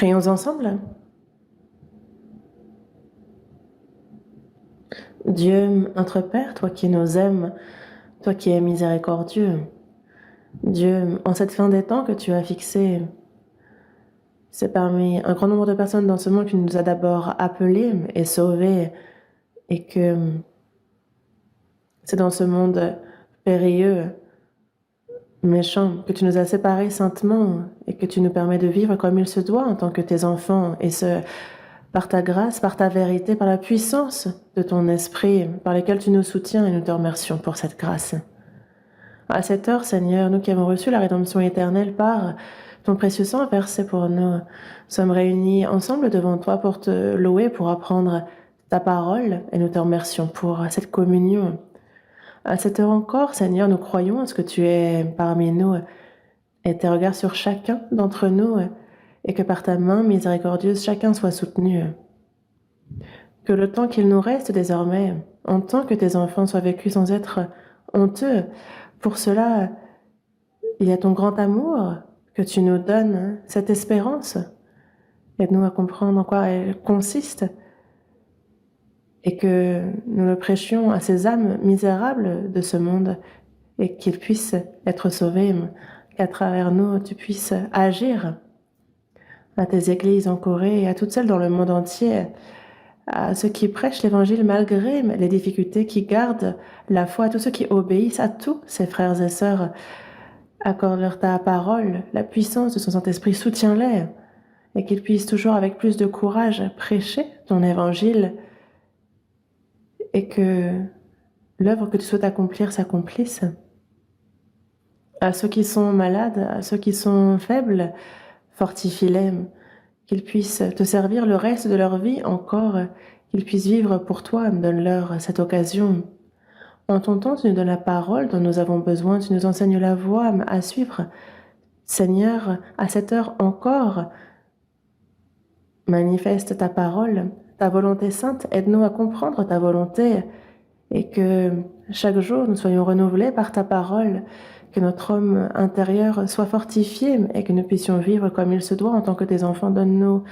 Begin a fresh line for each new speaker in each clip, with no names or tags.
Prions ensemble. Dieu, notre Père, toi qui nous aimes, toi qui es miséricordieux, Dieu, en cette fin des temps que tu as fixée, c'est parmi un grand nombre de personnes dans ce monde que tu nous as d'abord appelés et sauvés, et que c'est dans ce monde périlleux, méchant, que tu nous as séparés saintement et que tu nous permets de vivre comme il se doit en tant que tes enfants, et ce, par ta grâce, par ta vérité, par la puissance de ton esprit, par lesquels tu nous soutiens, et nous te remercions pour cette grâce. À cette heure, Seigneur, nous qui avons reçu la rédemption éternelle par ton précieux sang versé pour nous, sommes réunis ensemble devant toi pour te louer, pour apprendre ta parole, et nous te remercions pour cette communion. À cette heure encore, Seigneur, nous croyons en ce que tu es parmi nous et tes regards sur chacun d'entre nous, et que par ta main miséricordieuse, chacun soit soutenu. Que le temps qu'il nous reste désormais, en tant que tes enfants, soit vécu sans être honteux. Pour cela, il y a ton grand amour que tu nous donnes, cette espérance. Aide-nous à comprendre en quoi elle consiste et que nous le prêchions à ces âmes misérables de ce monde et qu'ils puissent être sauvés, qu'à travers nous, tu puisses agir à tes églises en Corée et à toutes celles dans le monde entier, à ceux qui prêchent l'Évangile malgré les difficultés, qui gardent la foi, à tous ceux qui obéissent, à tous ces frères et sœurs. Accorde-leur ta parole, la puissance de son Saint-Esprit, soutiens-les, et qu'ils puissent toujours avec plus de courage prêcher ton Évangile, et que l'œuvre que tu souhaites accomplir s'accomplisse. À ceux qui sont malades, à ceux qui sont faibles, fortifie-les, qu'ils puissent te servir le reste de leur vie encore, qu'ils puissent vivre pour toi, donne-leur cette occasion. En ton temps, tu nous donnes la parole dont nous avons besoin, tu nous enseignes la voie à suivre. Seigneur, à cette heure encore, manifeste ta parole, ta volonté sainte, aide-nous à comprendre ta volonté et que chaque jour nous soyons renouvelés par ta parole, que notre homme intérieur soit fortifié et que nous puissions vivre comme il se doit en tant que tes enfants. Donne-nous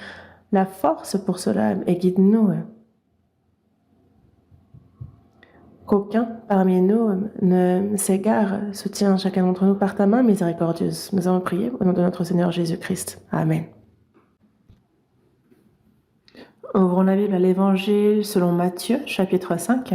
la force pour cela et guide-nous. Qu'aucun parmi nous ne s'égare. Soutiens chacun d'entre nous par ta main miséricordieuse. Nous avons prié au nom de notre Seigneur Jésus-Christ. Amen. Ouvrons la Bible à l'Évangile selon Matthieu, chapitre 5.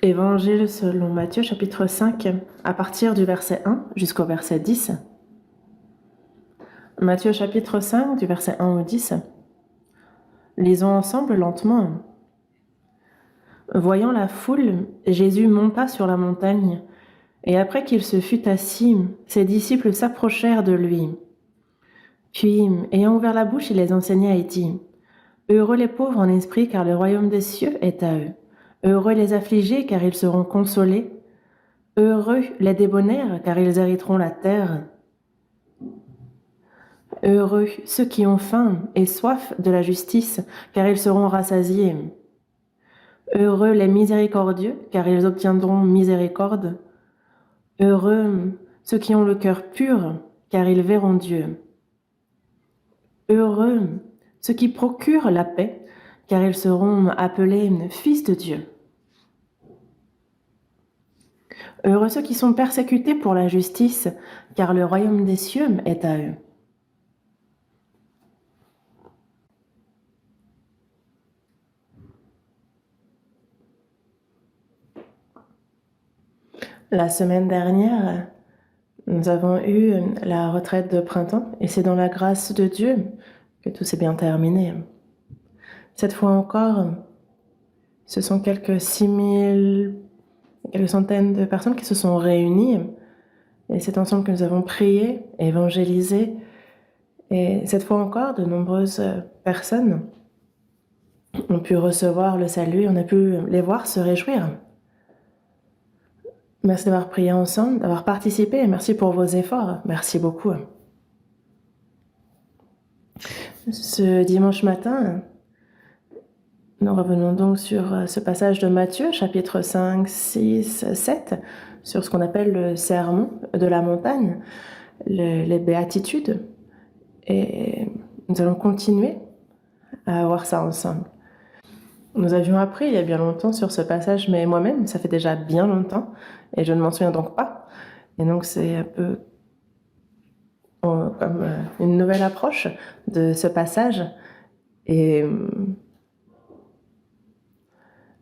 Évangile selon Matthieu, chapitre 5, à partir du verset 1 jusqu'au verset 10. Matthieu, chapitre 5, du verset 1 au 10. Lisons ensemble lentement. Voyant la foule, Jésus monta sur la montagne, et après qu'il se fut assis, ses disciples s'approchèrent de lui. Puis, ayant ouvert la bouche, il les enseigna et dit, « Heureux les pauvres en esprit, car le royaume des cieux est à eux. Heureux les affligés, car ils seront consolés. Heureux les débonnaires, car ils hériteront la terre. Heureux ceux qui ont faim et soif de la justice, car ils seront rassasiés. Heureux les miséricordieux, car ils obtiendront miséricorde. Heureux ceux qui ont le cœur pur, car ils verront Dieu. Heureux ceux qui procurent la paix, car ils seront appelés fils de Dieu. Heureux ceux qui sont persécutés pour la justice, car le royaume des cieux est à eux. La semaine dernière, nous avons eu la retraite de printemps et c'est dans la grâce de Dieu que tout s'est bien terminé. Cette fois encore, ce sont quelques 6000, quelques centaines de personnes qui se sont réunies et c'est ensemble que nous avons prié, évangélisé et cette fois encore, de nombreuses personnes ont pu recevoir le salut, on a pu les voir se réjouir. Merci d'avoir prié ensemble, d'avoir participé, et merci pour vos efforts. Merci beaucoup. Ce dimanche matin, nous revenons donc sur ce passage de Matthieu, chapitre 5, 6, 7, sur ce qu'on appelle le sermon de la montagne, les béatitudes. Et nous allons continuer à voir ça ensemble. Nous avions appris il y a bien longtemps sur ce passage, mais moi-même, ça fait déjà bien longtemps, et je ne m'en souviens donc pas. Et donc c'est un peu comme une nouvelle approche de ce passage. Et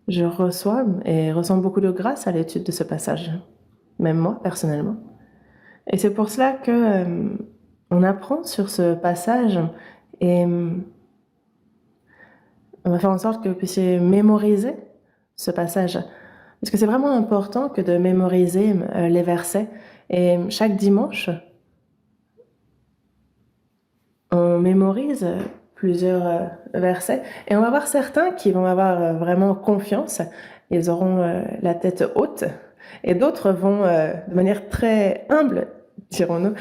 je reçois et ressens beaucoup de grâce à l'étude de ce passage, même moi personnellement. Et c'est pour cela que on apprend sur ce passage et on va faire en sorte que vous puissiez mémoriser ce passage. Parce que c'est vraiment important que de mémoriser les versets. Et chaque dimanche, on mémorise plusieurs versets. Et on va voir certains qui vont avoir vraiment confiance. Ils auront la tête haute. Et d'autres vont, de manière très humble, dirons-nous,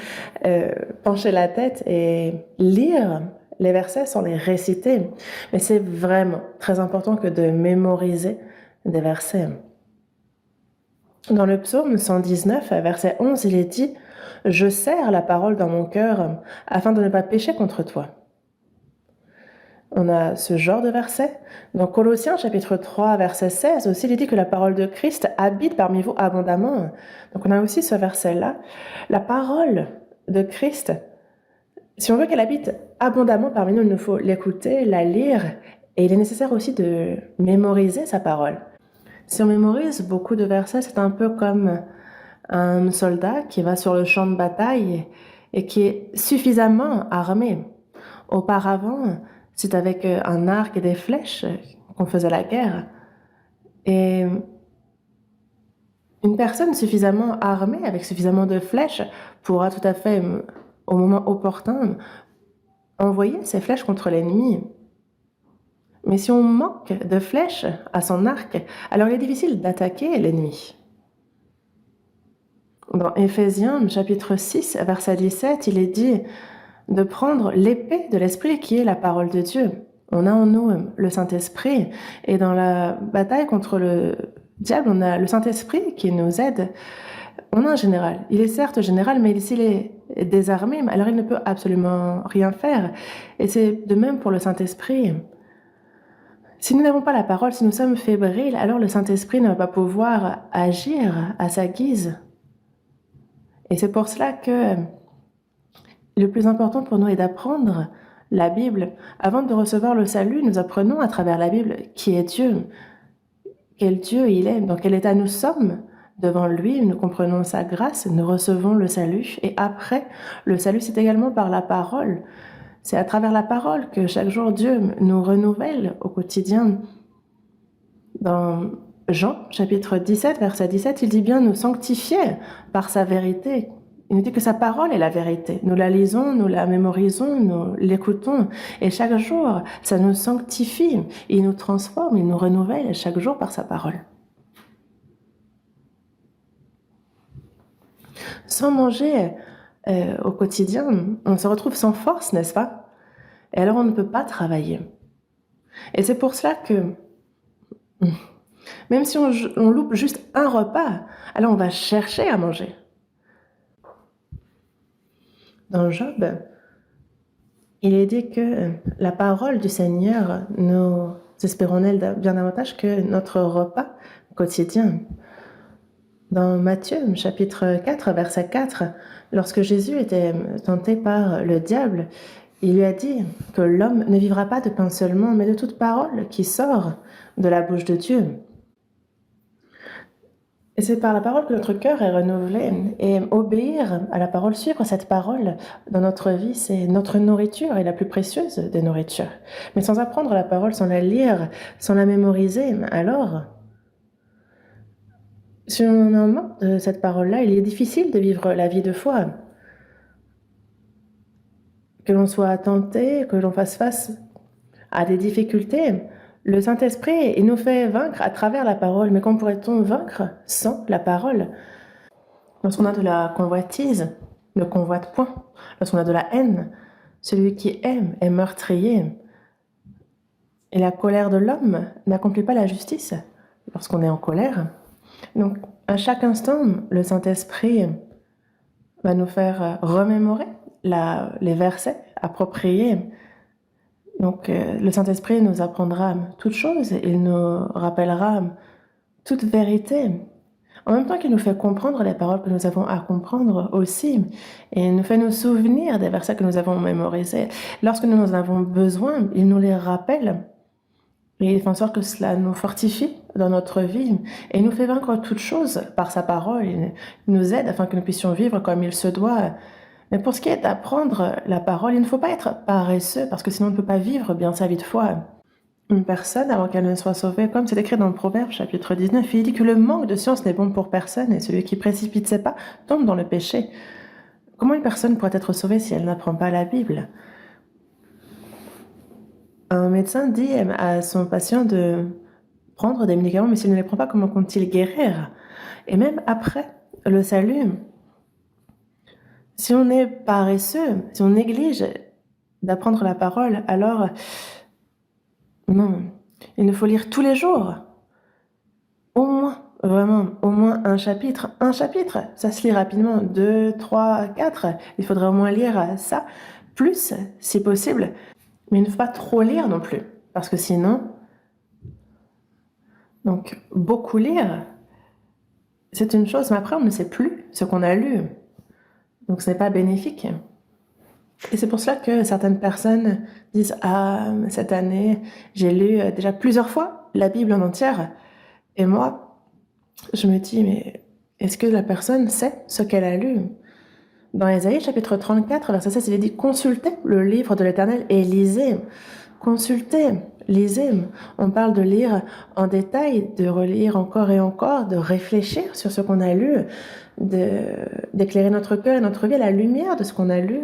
pencher la tête et lire les versets sans les réciter. Mais c'est vraiment très important que de mémoriser des versets. Dans le psaume 119, verset 11, il est dit « Je serre la parole dans mon cœur afin de ne pas pécher contre toi ». On a ce genre de verset. Dans Colossiens chapitre 3, verset 16, aussi, il est dit que la parole de Christ habite parmi vous abondamment. Donc on a aussi ce verset-là. La parole de Christ, si on veut qu'elle habite abondamment parmi nous, il nous faut l'écouter, la lire, et il est nécessaire aussi de mémoriser sa parole. Si on mémorise beaucoup de versets, c'est un peu comme un soldat qui va sur le champ de bataille et qui est suffisamment armé. Auparavant, c'est avec un arc et des flèches qu'on faisait la guerre. Et une personne suffisamment armée, avec suffisamment de flèches, pourra tout à fait, au moment opportun, envoyer ses flèches contre l'ennemi. Mais si on manque de flèches à son arc, alors il est difficile d'attaquer l'ennemi. Dans Éphésiens, chapitre 6, verset 17, il est dit de prendre l'épée de l'Esprit qui est la parole de Dieu. On a en nous le Saint-Esprit, et dans la bataille contre le diable, on a le Saint-Esprit qui nous aide. On a un général. Il est certes général, mais s'il est désarmé, alors il ne peut absolument rien faire. Et c'est de même pour le Saint-Esprit. Si nous n'avons pas la parole, si nous sommes fébriles, alors le Saint-Esprit ne va pas pouvoir agir à sa guise. Et c'est pour cela que le plus important pour nous est d'apprendre la Bible. Avant de recevoir le salut, nous apprenons à travers la Bible qui est Dieu, quel Dieu il est, dans quel état nous sommes devant lui, nous comprenons sa grâce, nous recevons le salut. Et après, le salut, c'est également par la parole. C'est à travers la parole que chaque jour Dieu nous renouvelle au quotidien. Dans Jean, chapitre 17, verset 17, il dit bien nous sanctifier par sa vérité. Il nous dit que sa parole est la vérité. Nous la lisons, nous la mémorisons, nous l'écoutons. Et chaque jour, ça nous sanctifie. Il nous transforme, il nous renouvelle chaque jour par sa parole. Sans manger au quotidien, on se retrouve sans force, n'est-ce pas? Et alors on ne peut pas travailler. Et c'est pour cela que même si on loupe juste un repas, alors on va chercher à manger. Dans Job, il est dit que la parole du Seigneur, nous espérons en elle bien davantage que notre repas quotidien. Dans Matthieu, chapitre 4, verset 4, lorsque Jésus était tenté par le diable, il lui a dit que l'homme ne vivra pas de pain seulement, mais de toute parole qui sort de la bouche de Dieu. Et c'est par la parole que notre cœur est renouvelé. Et obéir à la parole, suivre cette parole dans notre vie, c'est notre nourriture et la plus précieuse des nourritures. Mais sans apprendre la parole, sans la lire, sans la mémoriser, alors, si on en manque de cette parole-là, il est difficile de vivre la vie de foi. Que l'on soit tenté, que l'on fasse face à des difficultés, le Saint-Esprit, il nous fait vaincre à travers la parole. Mais comment pourrait-on vaincre sans la parole? Lorsqu'on a de la convoitise, ne convoite point. Lorsqu'on a de la haine, celui qui aime est meurtrier. Et la colère de l'homme n'accomplit pas la justice lorsqu'on est en colère. Donc, à chaque instant, le Saint-Esprit va nous faire remémorer les versets appropriés. Donc, le Saint-Esprit nous apprendra toutes choses, il nous rappellera toute vérité. En même temps qu'il nous fait comprendre les paroles que nous avons à comprendre aussi, et il nous fait nous souvenir des versets que nous avons mémorisés. Lorsque nous en avons besoin, il nous les rappelle. Et il fait en sorte que cela nous fortifie dans notre vie et il nous fait vaincre toutes choses par sa parole. Il nous aide afin que nous puissions vivre comme il se doit. Mais pour ce qui est d'apprendre la parole, il ne faut pas être paresseux parce que sinon on ne peut pas vivre bien sa vie de foi. Une personne, avant qu'elle ne soit sauvée, comme c'est écrit dans le Proverbe chapitre 19, il dit que le manque de science n'est bon pour personne et celui qui précipite ses pas tombe dans le péché. Comment une personne pourrait être sauvée si elle n'apprend pas la Bible ? Un médecin dit à son patient de prendre des médicaments, mais s'il ne les prend pas, comment compte-t-il guérir? Et même après le salut, si on est paresseux, si on néglige d'apprendre la parole, alors non, il nous faut lire tous les jours, au moins, vraiment, au moins un chapitre. Un chapitre, ça se lit rapidement, 2, 3, 4, il faudrait au moins lire ça, plus si possible. Mais il ne faut pas trop lire non plus, parce que sinon, donc beaucoup lire, c'est une chose, mais après on ne sait plus ce qu'on a lu. Donc ce n'est pas bénéfique. Et c'est pour cela que certaines personnes disent « Ah, cette année, j'ai lu déjà plusieurs fois la Bible en entière. » Et moi, je me dis « Mais est-ce que la personne sait ce qu'elle a lu ?» Dans Ésaïe chapitre 34, verset 16, il est dit « Consultez le livre de l'Éternel et lisez. » Consultez, lisez. On parle de lire en détail, de relire encore et encore, de réfléchir sur ce qu'on a lu, d'éclairer notre cœur et notre vie à la lumière de ce qu'on a lu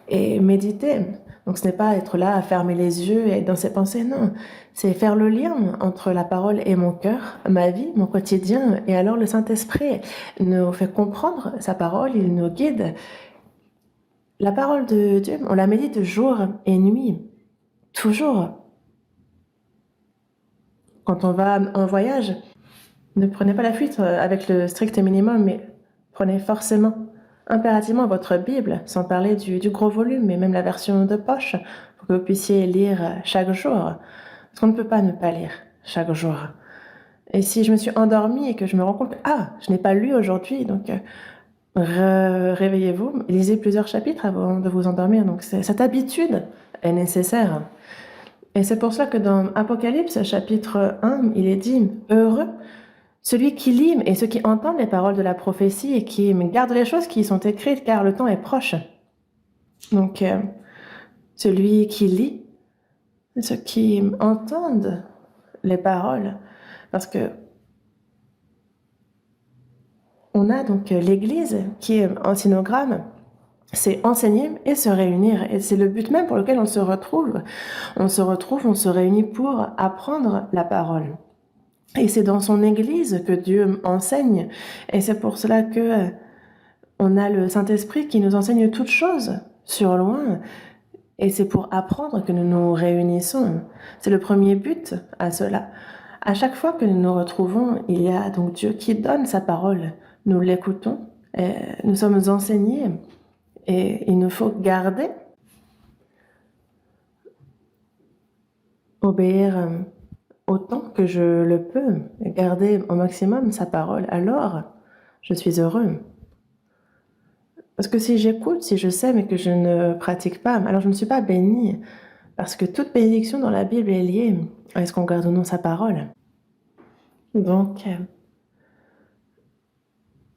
et méditer. Donc ce n'est pas être là à fermer les yeux et être dans ses pensées, non. C'est faire le lien entre la parole et mon cœur, ma vie, mon quotidien. Et alors le Saint-Esprit nous fait comprendre sa parole, il nous guide. La parole de Dieu, on la médite jour et nuit, toujours. Quand on va en voyage, ne prenez pas la fuite avec le strict minimum, mais prenez forcément, impérativement votre Bible, sans parler du gros volume, mais même la version de poche, pour que vous puissiez lire chaque jour. Parce qu'on ne peut pas ne pas lire chaque jour. Et si je me suis endormie et que je me rends compte que, je n'ai pas lu aujourd'hui, donc réveillez-vous, lisez plusieurs chapitres avant de vous endormir. Donc cette habitude est nécessaire. Et c'est pour ça que dans Apocalypse, chapitre 1, il est dit « Heureux celui qui lit et ceux qui entendent les paroles de la prophétie et qui gardent les choses qui y sont écrites, car le temps est proche. » Donc, celui qui lit, ceux qui entendent les paroles, parce que on a donc l'Église qui est en synogramme, c'est enseigner et se réunir. Et c'est le but même pour lequel on se retrouve. On se réunit pour apprendre la parole. Et c'est dans son Église que Dieu enseigne. Et c'est pour cela que on a le Saint-Esprit qui nous enseigne toutes choses sur loin. Et c'est pour apprendre que nous nous réunissons. C'est le premier but à cela. À chaque fois que nous nous retrouvons, il y a donc Dieu qui donne sa parole. Nous l'écoutons, et nous sommes enseignés. Et il nous faut garder, obéir autant que je le peux, garder au maximum sa parole. Alors, je suis heureux. Parce que si j'écoute, si je sais, mais que je ne pratique pas, alors je ne suis pas béni. Parce que toute bénédiction dans la Bible est liée à est-ce qu'on garde ou non sa parole. Donc,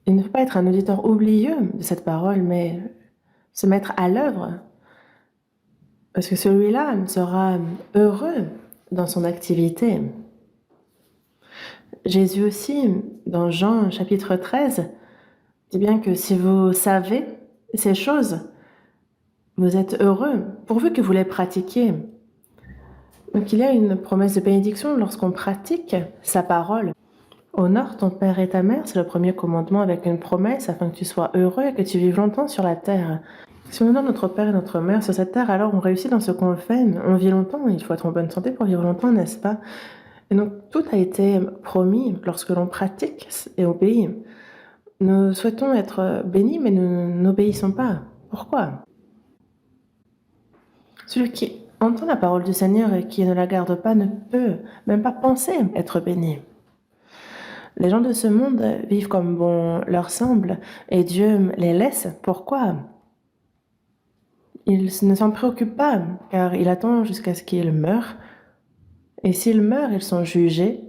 il ne faut pas être un auditeur oublieux de cette parole, mais se mettre à l'œuvre. Parce que celui-là sera heureux dans son activité. Jésus aussi, dans Jean chapitre 13, dit bien que si vous savez ces choses, vous êtes heureux, pourvu que vous les pratiquiez. Donc il y a une promesse de bénédiction lorsqu'on pratique sa parole. Honore ton père et ta mère, c'est le premier commandement avec une promesse afin que tu sois heureux et que tu vives longtemps sur la terre. Si on honore notre père et notre mère sur cette terre, alors on réussit dans ce qu'on fait, on vit longtemps, il faut être en bonne santé pour vivre longtemps, n'est-ce pas? Et donc tout a été promis lorsque l'on pratique et obéit. Nous souhaitons être bénis, mais nous n'obéissons pas. Pourquoi? Celui qui entend la parole du Seigneur et qui ne la garde pas ne peut même pas penser être béni. Les gens de ce monde vivent comme bon leur semble et Dieu les laisse. Pourquoi? Il ne s'en préoccupe pas car il attend jusqu'à ce qu'ils meurent. Et s'ils meurent, ils sont jugés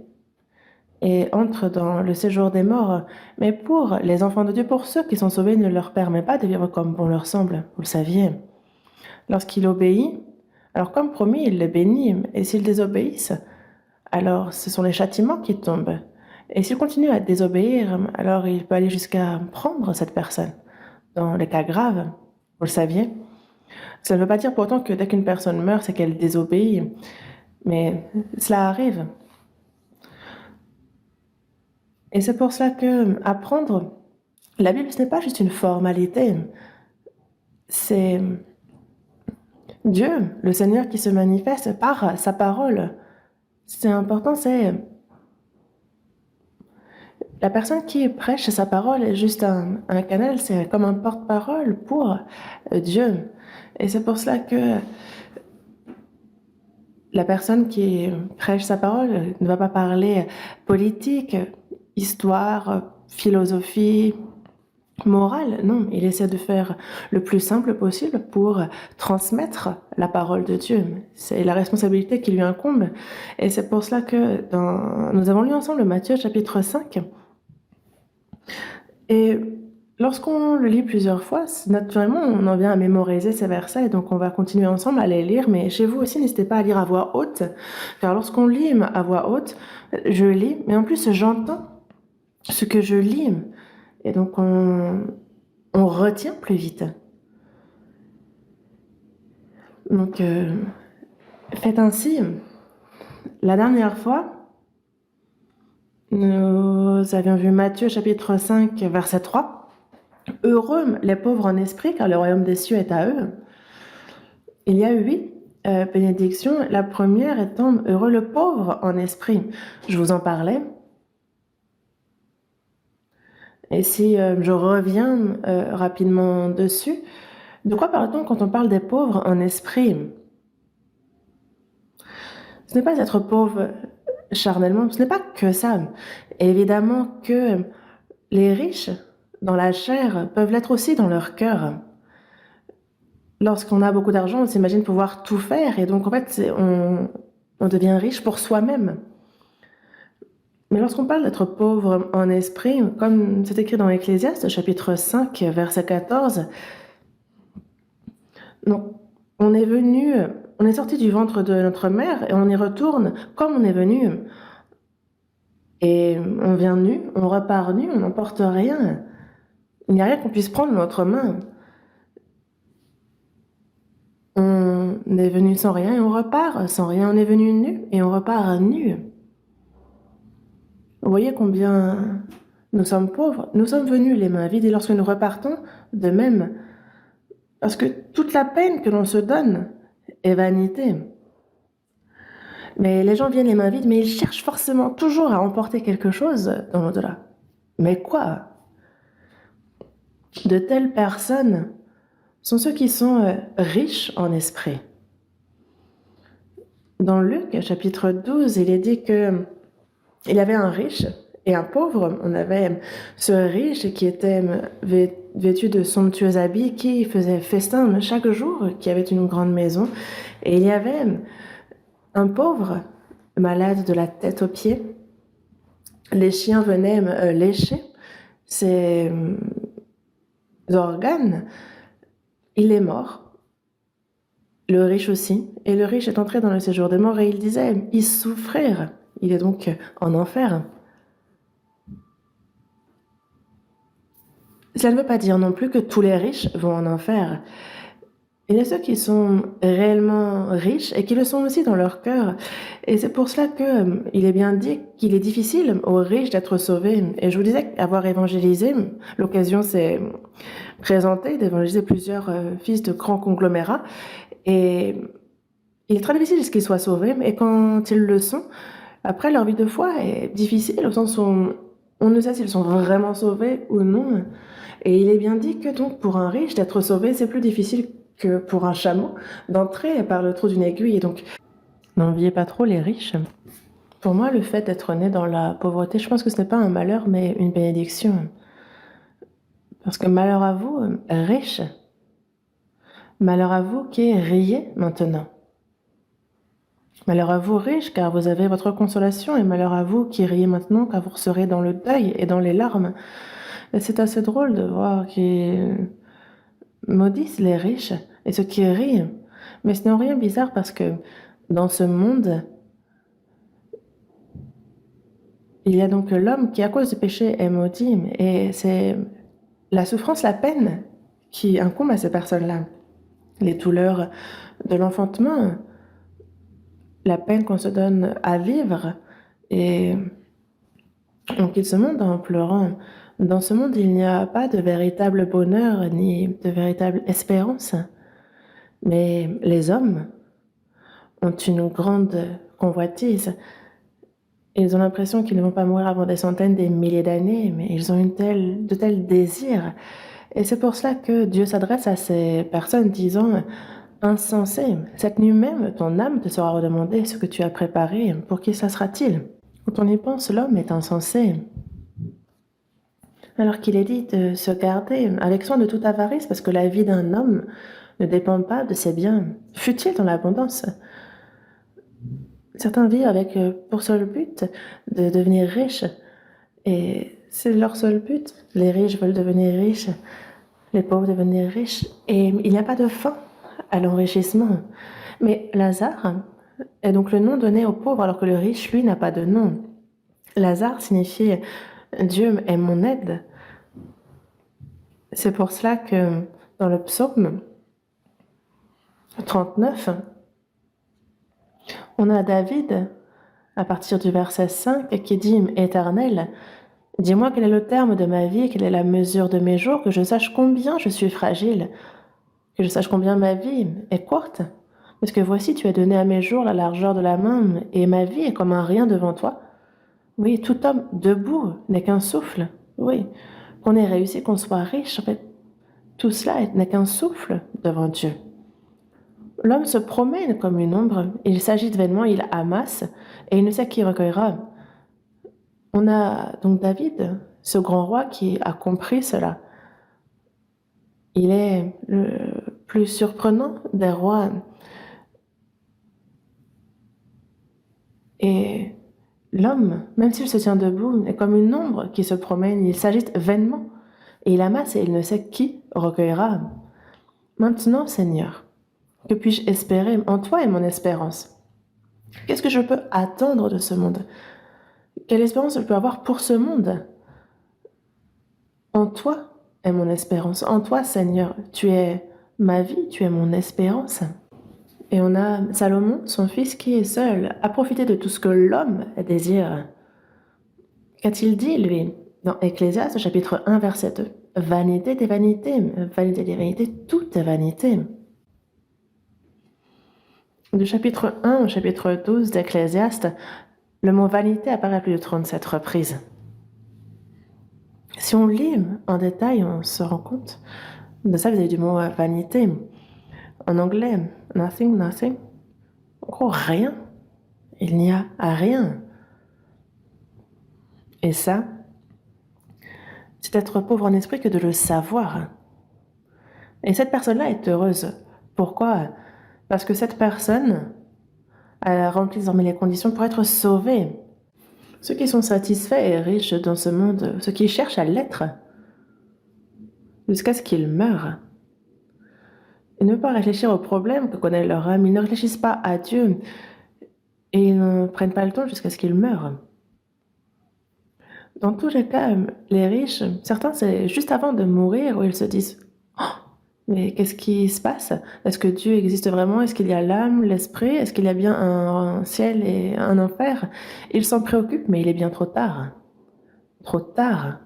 et entrent dans le séjour des morts. Mais pour les enfants de Dieu, pour ceux qui sont sauvés, il ne leur permet pas de vivre comme bon leur semble. Vous le saviez. Lorsqu'il obéit, alors comme promis, il les bénit. Et s'ils désobéissent, alors ce sont les châtiments qui tombent. Et s'il continue à désobéir, alors il peut aller jusqu'à prendre cette personne. Dans les cas graves, vous le saviez. Ça ne veut pas dire pourtant que dès qu'une personne meurt, c'est qu'elle désobéit. Mais cela arrive. Et c'est pour cela que apprendre la Bible, ce n'est pas juste une formalité. C'est Dieu, le Seigneur, qui se manifeste par sa parole. C'est important, c'est la personne qui prêche sa parole est juste un canal, c'est comme un porte-parole pour Dieu. Et c'est pour cela que la personne qui prêche sa parole ne va pas parler politique, histoire, philosophie, morale. Non, il essaie de faire le plus simple possible pour transmettre la parole de Dieu. C'est la responsabilité qui lui incombe. Et c'est pour cela que nous avons lu ensemble Matthieu chapitre 5. Et lorsqu'on le lit plusieurs fois, naturellement, on en vient à mémoriser ces versets, et donc on va continuer ensemble à les lire, mais chez vous aussi, n'hésitez pas à lire à voix haute, car lorsqu'on lit à voix haute, je lis, mais en plus j'entends ce que je lis, et donc on retient plus vite. Donc, faites ainsi. La dernière fois, nous avions vu Matthieu chapitre 5, verset 3. Heureux les pauvres en esprit, car le royaume des cieux est à eux. Il y a 8 bénédictions. La première étant heureux le pauvre en esprit. Je vous en parlais. Et si je reviens rapidement dessus, de quoi parle-t-on quand on parle des pauvres en esprit? Ce n'est pas être pauvre charnellement, ce n'est pas que ça. Évidemment que les riches dans la chair peuvent l'être aussi dans leur cœur. Lorsqu'on a beaucoup d'argent, on s'imagine pouvoir tout faire et donc en fait on devient riche pour soi-même. Mais lorsqu'on parle d'être pauvre en esprit, comme c'est écrit dans Ecclésiaste chapitre 5 verset 14, donc on est sorti du ventre de notre mère et on y retourne comme on est venu. Et on vient nu, on repart nu, on n'emporte rien. Il n'y a rien qu'on puisse prendre dans notre main. On est venu sans rien et on repart sans rien. On est venu nu et on repart nu. Vous voyez combien nous sommes pauvres. Nous sommes venus les mains vides et lorsque nous repartons, de même. Parce que toute la peine que l'on se donne est vanité. Mais les gens viennent les mains vides, mais ils cherchent forcément toujours à emporter quelque chose dans l'au-delà. Mais quoi? De telles personnes sont ceux qui sont riches en esprit. Dans Luc, chapitre 12, il est dit qu'il y avait un riche et un pauvre. On avait ce riche qui était vêtu de somptueux habits, qui faisait festin chaque jour, qui avait une grande maison. Et il y avait un pauvre, malade de la tête aux pieds. Les chiens venaient lécher ses organes. Il est mort. Le riche aussi. Et le riche est entré dans le séjour des morts et il disait, il souffrir. Il est donc en enfer. Cela ne veut pas dire non plus que tous les riches vont en enfer. Il y a ceux qui sont réellement riches et qui le sont aussi dans leur cœur. Et c'est pour cela que il est bien dit qu'il est difficile aux riches d'être sauvés. Et je vous disais qu'avoir évangélisé, l'occasion s'est présentée d'évangéliser plusieurs fils de grands conglomérats. Et il est très difficile qu'ils soient sauvés. Et quand ils le sont, après, leur vie de foi est difficile au sens où on ne sait s'ils sont vraiment sauvés ou non. Et il est bien dit que donc pour un riche d'être sauvé, c'est plus difficile que pour un chameau d'entrer par le trou d'une aiguille. Et donc, n'enviez pas trop les riches. Pour moi, le fait d'être né dans la pauvreté, je pense que ce n'est pas un malheur, mais une bénédiction. Parce que malheur à vous, riche. Malheur à vous qui riez maintenant. Malheur à vous, riche, car vous avez votre consolation, et malheur à vous qui riez maintenant, car vous serez dans le deuil et dans les larmes. Et c'est assez drôle de voir qu'ils maudissent les riches et ceux qui rient. Mais ce n'est rien bizarre parce que dans ce monde, il y a donc l'homme qui, à cause du péché, est maudit. Et c'est la souffrance, la peine qui incombe à ces personnes-là. Les douleurs de l'enfantement, la peine qu'on se donne à vivre. Et on quitte ce monde en pleurant. Dans ce monde, il n'y a pas de véritable bonheur ni de véritable espérance. Mais les hommes ont une grande convoitise. Ils ont l'impression qu'ils ne vont pas mourir avant des centaines, des milliers d'années, mais ils ont de tels désirs. Et c'est pour cela que Dieu s'adresse à ces personnes disant: insensé, cette nuit même, ton âme te sera redemandée ce que tu as préparé. Pour qui ça sera-t-il? Quand on y pense, l'homme est insensé. Alors qu'il est dit de se garder avec soin de toute avarice, parce que la vie d'un homme ne dépend pas de ses biens, fut-il dans l'abondance. Certains vivent avec pour seul but de devenir riches, et c'est leur seul but. Les riches veulent devenir riches, les pauvres devenir riches, et il n'y a pas de fin à l'enrichissement. Mais Lazare est donc le nom donné aux pauvres, alors que le riche, lui, n'a pas de nom. Lazare signifie Dieu est mon aide. C'est pour cela que dans le psaume 39, on a David, à partir du verset 5, qui dit: Éternel, dis-moi quel est le terme de ma vie, quelle est la mesure de mes jours, que je sache combien je suis fragile, que je sache combien ma vie est courte. Parce que voici, tu as donné à mes jours la largeur de la main, et ma vie est comme un rien devant toi. Oui, tout homme debout n'est qu'un souffle. Oui, qu'on ait réussi, qu'on soit riche, en fait, tout cela n'est qu'un souffle devant Dieu. L'homme se promène comme une ombre, il s'agite vainement, il amasse, et il ne sait qui recueillera. On a donc David, ce grand roi qui a compris cela. Il est le plus surprenant des rois. Et l'homme, même s'il se tient debout, est comme une ombre qui se promène, il s'agite vainement, et il amasse et il ne sait qui recueillera. Maintenant, Seigneur, que puis-je espérer en toi et mon espérance? Qu'est-ce que je peux attendre de ce monde? Quelle espérance je peux avoir pour ce monde? En toi est mon espérance. En toi, Seigneur, tu es ma vie, tu es mon espérance. Et on a Salomon, son fils, qui est seul, à profiter de tout ce que l'homme désire. Qu'a-t-il dit, lui, dans Ecclésiaste, chapitre 1, verset 2? Vanité des vanités, tout est vanité. Du chapitre 1 au chapitre 12 d'Ecclésiaste, le mot vanité apparaît à plus de 37 reprises. Si on lit en détail, on se rend compte de ça. Vous avez du mot vanité. En anglais, nothing. En gros, rien. Il n'y a rien. Et ça, c'est être pauvre en esprit que de le savoir. Et cette personne-là est heureuse. Pourquoi? Parce que cette personne a rempli désormais les conditions pour être sauvée. Ceux qui sont satisfaits et riches dans ce monde, ceux qui cherchent à l'être, jusqu'à ce qu'ils meurent, ils ne peuvent pas réfléchir aux problèmes que connaît leur âme, ils ne réfléchissent pas à Dieu, et ils ne prennent pas le temps jusqu'à ce qu'ils meurent. Dans tous les cas, les riches, certains, c'est juste avant de mourir où ils se disent: oh, Mais qu'est-ce qui se passe? Est-ce que Dieu existe vraiment? Est-ce qu'il y a l'âme, l'esprit? Est-ce qu'il y a bien un ciel et un enfer? Il s'en préoccupe, mais il est bien trop tard. Trop tard.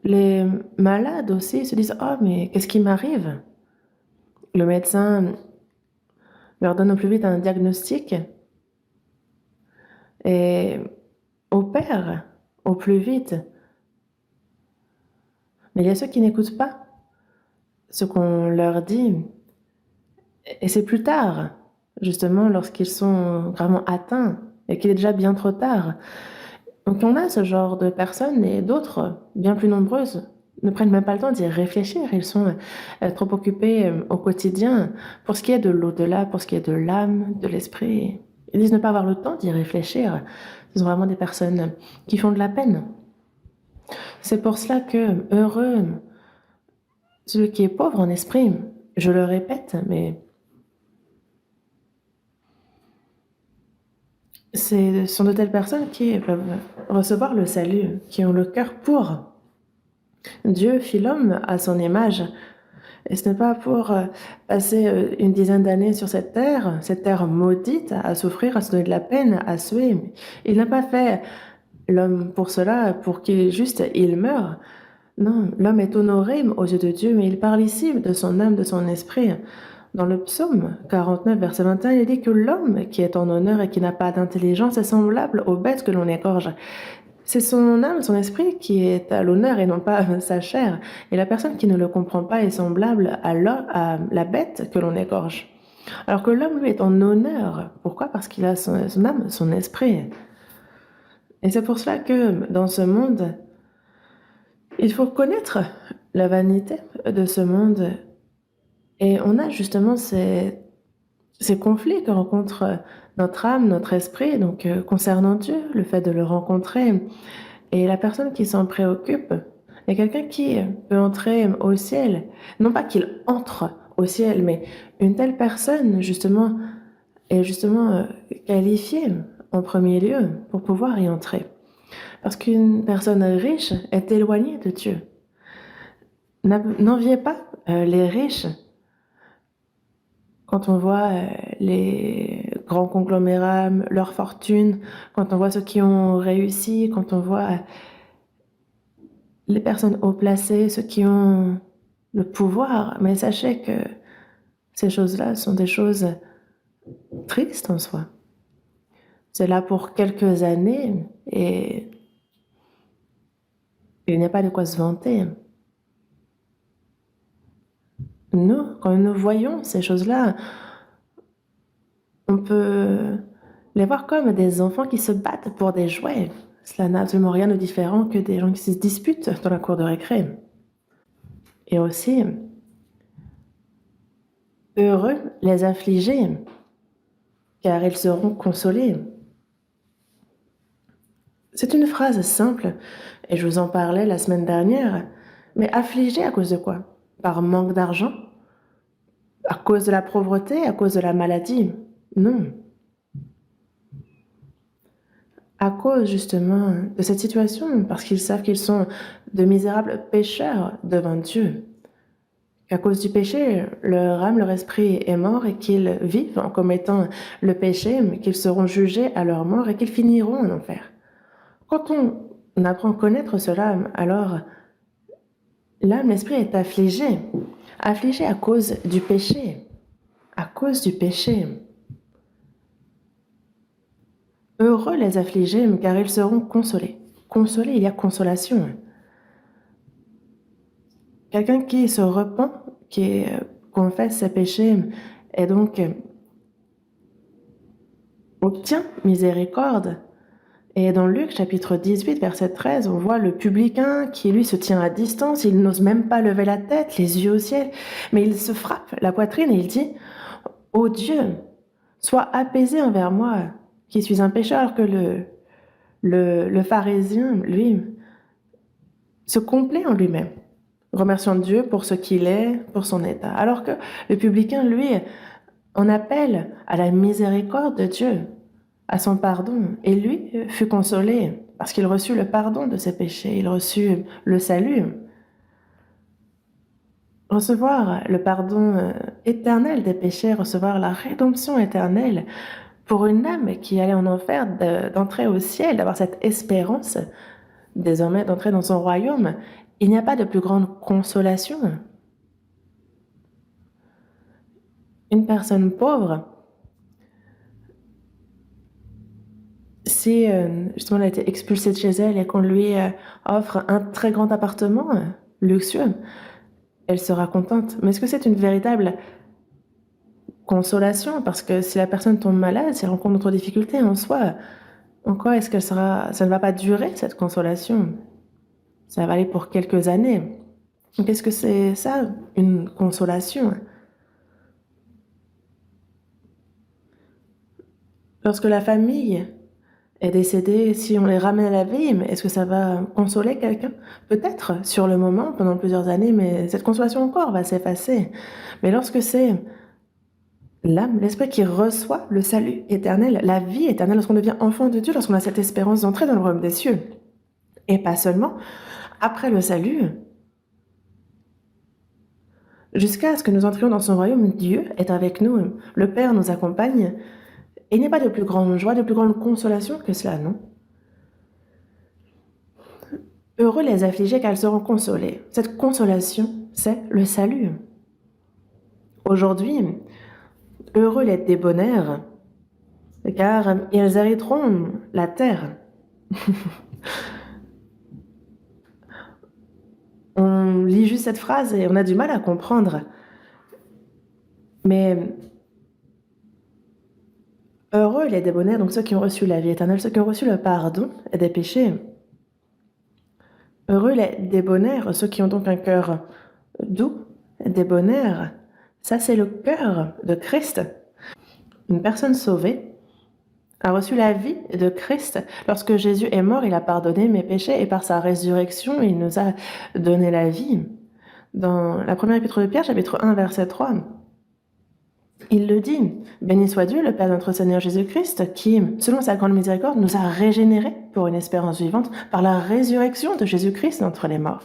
Les malades aussi se disent: «Oh, mais qu'est-ce qui m'arrive?» Le médecin leur donne au plus vite un diagnostic et opère au plus vite. Mais il y a ceux qui n'écoutent pas ce qu'on leur dit et c'est plus tard, justement, lorsqu'ils sont gravement atteints et qu'il est déjà bien trop tard. Donc on a ce genre de personnes et d'autres, bien plus nombreuses, ne prennent même pas le temps d'y réfléchir. Ils sont trop occupés au quotidien pour ce qui est de l'au-delà, pour ce qui est de l'âme, de l'esprit. Ils disent ne pas avoir le temps d'y réfléchir. Ce sont vraiment des personnes qui font de la peine. C'est pour cela que heureux celui qui est pauvre en esprit, je le répète, mais ce sont de telles personnes qui peuvent recevoir le salut, qui ont le cœur pour. Dieu fit l'homme à son image. Et ce n'est pas pour passer une dizaine d'années sur cette terre maudite, à souffrir, à se donner de la peine, à suer. Il n'a pas fait l'homme pour cela, pour qu'il juste il meure. Non, l'homme est honoré aux yeux de Dieu, mais il parle ici de son âme, de son esprit. Dans le psaume 49, verset 21, il dit que l'homme qui est en honneur et qui n'a pas d'intelligence est semblable aux bêtes que l'on égorge. C'est son âme, son esprit qui est à l'honneur et non pas sa chair. Et la personne qui ne le comprend pas est semblable à la bête que l'on égorge. Alors que l'homme, lui, est en honneur. Pourquoi? Parce qu'il a son âme, son esprit. Et c'est pour cela que dans ce monde, il faut connaître la vanité de ce monde. Et on a justement ces conflits que rencontre notre âme, notre esprit, donc concernant Dieu, le fait de le rencontrer. Et la personne qui s'en préoccupe est quelqu'un qui peut entrer au ciel. Non pas qu'il entre au ciel, mais une telle personne, justement, est justement qualifiée en premier lieu pour pouvoir y entrer. Parce qu'une personne riche est éloignée de Dieu. N'enviez pas les riches. Quand on voit les grands conglomérats, leur fortune, quand on voit ceux qui ont réussi, quand on voit les personnes haut placées, ceux qui ont le pouvoir, mais sachez que ces choses-là sont des choses tristes en soi. C'est là pour quelques années et il n'y a pas de quoi se vanter. Nous, quand nous voyons ces choses-là, on peut les voir comme des enfants qui se battent pour des jouets. Cela n'a absolument rien de différent que des gens qui se disputent dans la cour de récré. Et aussi, heureux les affligés, car ils seront consolés. C'est une phrase simple, et je vous en parlais la semaine dernière, mais affligés à cause de quoi? Par manque d'argent? À cause de la pauvreté? À cause de la maladie? Non. À cause justement de cette situation, parce qu'ils savent qu'ils sont de misérables pécheurs devant Dieu. Qu'à cause du péché, leur âme, leur esprit est mort et qu'ils vivent en commettant le péché, mais qu'ils seront jugés à leur mort et qu'ils finiront en enfer. Quand on apprend à connaître cela, alors l'âme, l'esprit est affligé. Affligé à cause du péché. À cause du péché. Heureux les affligés, car ils seront consolés. Consolés, il y a consolation. Quelqu'un qui se repent, qui confesse ses péchés, et donc obtient miséricorde. Et dans Luc chapitre 18, verset 13, on voit le publicain qui, lui, se tient à distance, il n'ose même pas lever la tête, les yeux au ciel, mais il se frappe la poitrine et il dit « Ô Dieu, sois apaisé envers moi, qui suis un pécheur. » Alors que le pharisien, lui, se complaît en lui-même, remerciant Dieu pour ce qu'il est, pour son état. Alors que le publicain, lui, en appelle à la miséricorde de Dieu, à son pardon. Et lui fut consolé parce qu'il reçut le pardon de ses péchés, il reçut le salut. recevoir le pardon éternel des péchés, recevoir la rédemption éternelle pour une âme qui allait en enfer, d'entrer au ciel, d'avoir cette espérance désormais d'entrer dans son royaume. Il n'y a pas de plus grande consolation. Une personne pauvre, si justement elle a été expulsée de chez elle et qu'on lui offre un très grand appartement luxueux, elle sera contente. Mais est-ce que c'est une véritable consolation? Parce que si la personne tombe malade, si elle rencontre d'autres difficultés en soi, en quoi est-ce ça ne va pas durer cette consolation? Ça va aller pour quelques années. Donc est-ce que c'est ça, une consolation? Lorsque la famille est décédée, si on les ramène à la vie, est-ce que ça va consoler quelqu'un? Peut-être sur le moment, pendant plusieurs années, mais cette consolation encore va s'effacer. Mais lorsque c'est l'âme, l'esprit qui reçoit le salut éternel, la vie éternelle, lorsqu'on devient enfant de Dieu, lorsqu'on a cette espérance d'entrer dans le royaume des cieux, et pas seulement après le salut, jusqu'à ce que nous entrions dans son royaume, Dieu est avec nous, le Père nous accompagne, et il n'y a pas de plus grande joie, de plus grande consolation que cela, non? Heureux les affligés car ils seront consolés. Cette consolation, c'est le salut. Aujourd'hui, heureux les débonnaires, car ils hériteront la terre. On lit juste cette phrase et on a du mal à comprendre. Mais heureux les débonnaires, donc ceux qui ont reçu la vie éternelle, ceux qui ont reçu le pardon des péchés. Heureux les débonnaires, ceux qui ont donc un cœur doux, débonnaire. Ça, c'est le cœur de Christ. Une personne sauvée a reçu la vie de Christ. Lorsque Jésus est mort, il a pardonné mes péchés et par sa résurrection, il nous a donné la vie. Dans la première épître de Pierre, chapitre 1, verset 3, il le dit, « Béni soit Dieu, le Père de notre Seigneur Jésus-Christ, qui, selon sa grande miséricorde, nous a régénérés pour une espérance vivante par la résurrection de Jésus-Christ d'entre les morts. »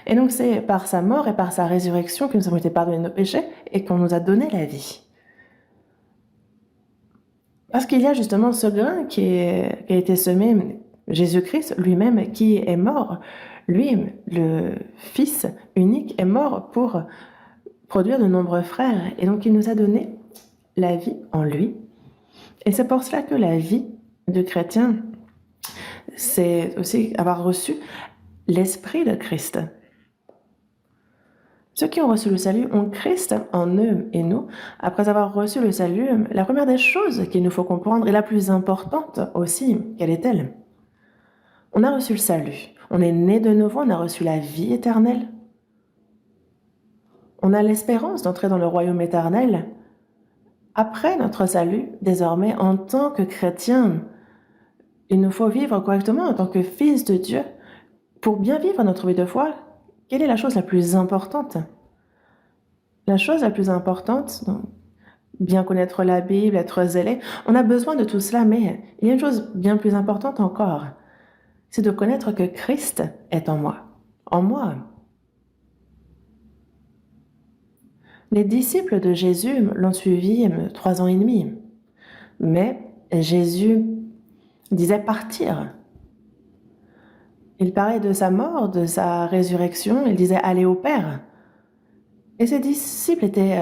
Et donc c'est par sa mort et par sa résurrection que nous avons été pardonnés de nos péchés et qu'on nous a donné la vie. Parce qu'il y a justement ce grain qui a été semé, Jésus-Christ lui-même qui est mort. Lui, le Fils unique, est mort pour produire de nombreux frères. Et donc il nous a donné la vie en lui. Et c'est pour cela que la vie du chrétien, c'est aussi avoir reçu l'Esprit de Christ. Ceux qui ont reçu le salut ont Christ en eux et nous. Après avoir reçu le salut, la première des choses qu'il nous faut comprendre, et la plus importante aussi, quelle est-elle? On a reçu le salut. On est né de nouveau, on a reçu la vie éternelle. On a l'espérance d'entrer dans le royaume éternel. Après notre salut, désormais, en tant que chrétien, il nous faut vivre correctement en tant que fils de Dieu. Pour bien vivre notre vie de foi, quelle est la chose la plus importante? La chose la plus importante, bien connaître la Bible, être zélé, on a besoin de tout cela, mais il y a une chose bien plus importante encore, c'est de connaître que Christ est en moi. En moi. Les disciples de Jésus l'ont suivi 3 ans et demi, mais Jésus disait partir. Il parlait de sa mort, de sa résurrection, il disait aller au Père. Et ses disciples étaient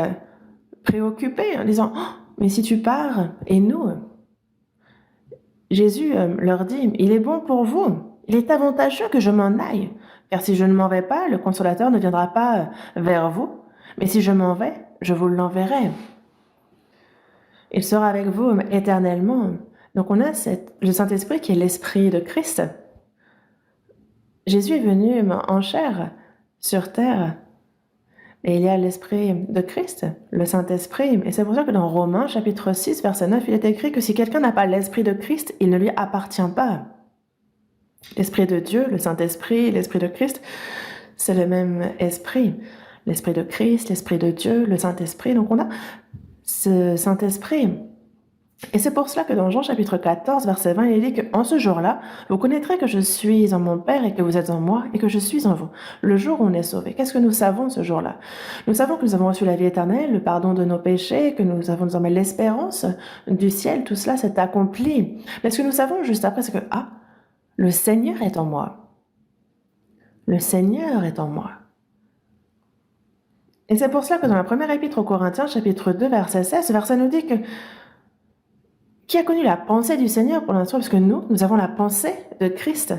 préoccupés en disant oh, mais si tu pars, et nous? Jésus leur dit, il est bon pour vous, il est avantageux que je m'en aille, car si je ne m'en vais pas, le consolateur ne viendra pas vers vous, mais si je m'en vais, je vous l'enverrai. Il sera avec vous éternellement. Donc on a le Saint-Esprit qui est l'Esprit de Christ. Jésus est venu en chair sur terre. Et il y a l'Esprit de Christ, le Saint-Esprit. Et c'est pour ça que dans Romains, chapitre 6, verset 9, il est écrit que si quelqu'un n'a pas l'Esprit de Christ, il ne lui appartient pas. L'Esprit de Dieu, le Saint-Esprit, l'Esprit de Christ, c'est le même Esprit. L'Esprit de Christ, l'Esprit de Dieu, le Saint-Esprit. Donc on a ce Saint-Esprit Et c'est pour cela que dans Jean chapitre 14, verset 20, il est dit qu'en ce jour-là, vous connaîtrez que je suis en mon Père et que vous êtes en moi et que je suis en vous. Le jour où on est sauvé. Qu'est-ce que nous savons ce jour-là? Nous savons que nous avons reçu la vie éternelle, le pardon de nos péchés, que nous avons désormais l'espérance du ciel. Tout cela s'est accompli. Mais ce que nous savons juste après, c'est que, le Seigneur est en moi. Le Seigneur est en moi. Et c'est pour cela que dans la première épître aux Corinthiens, chapitre 2, verset 16, ce verset nous dit que qui a connu la pensée du Seigneur pour l'instant? Parce que nous avons la pensée de Christ.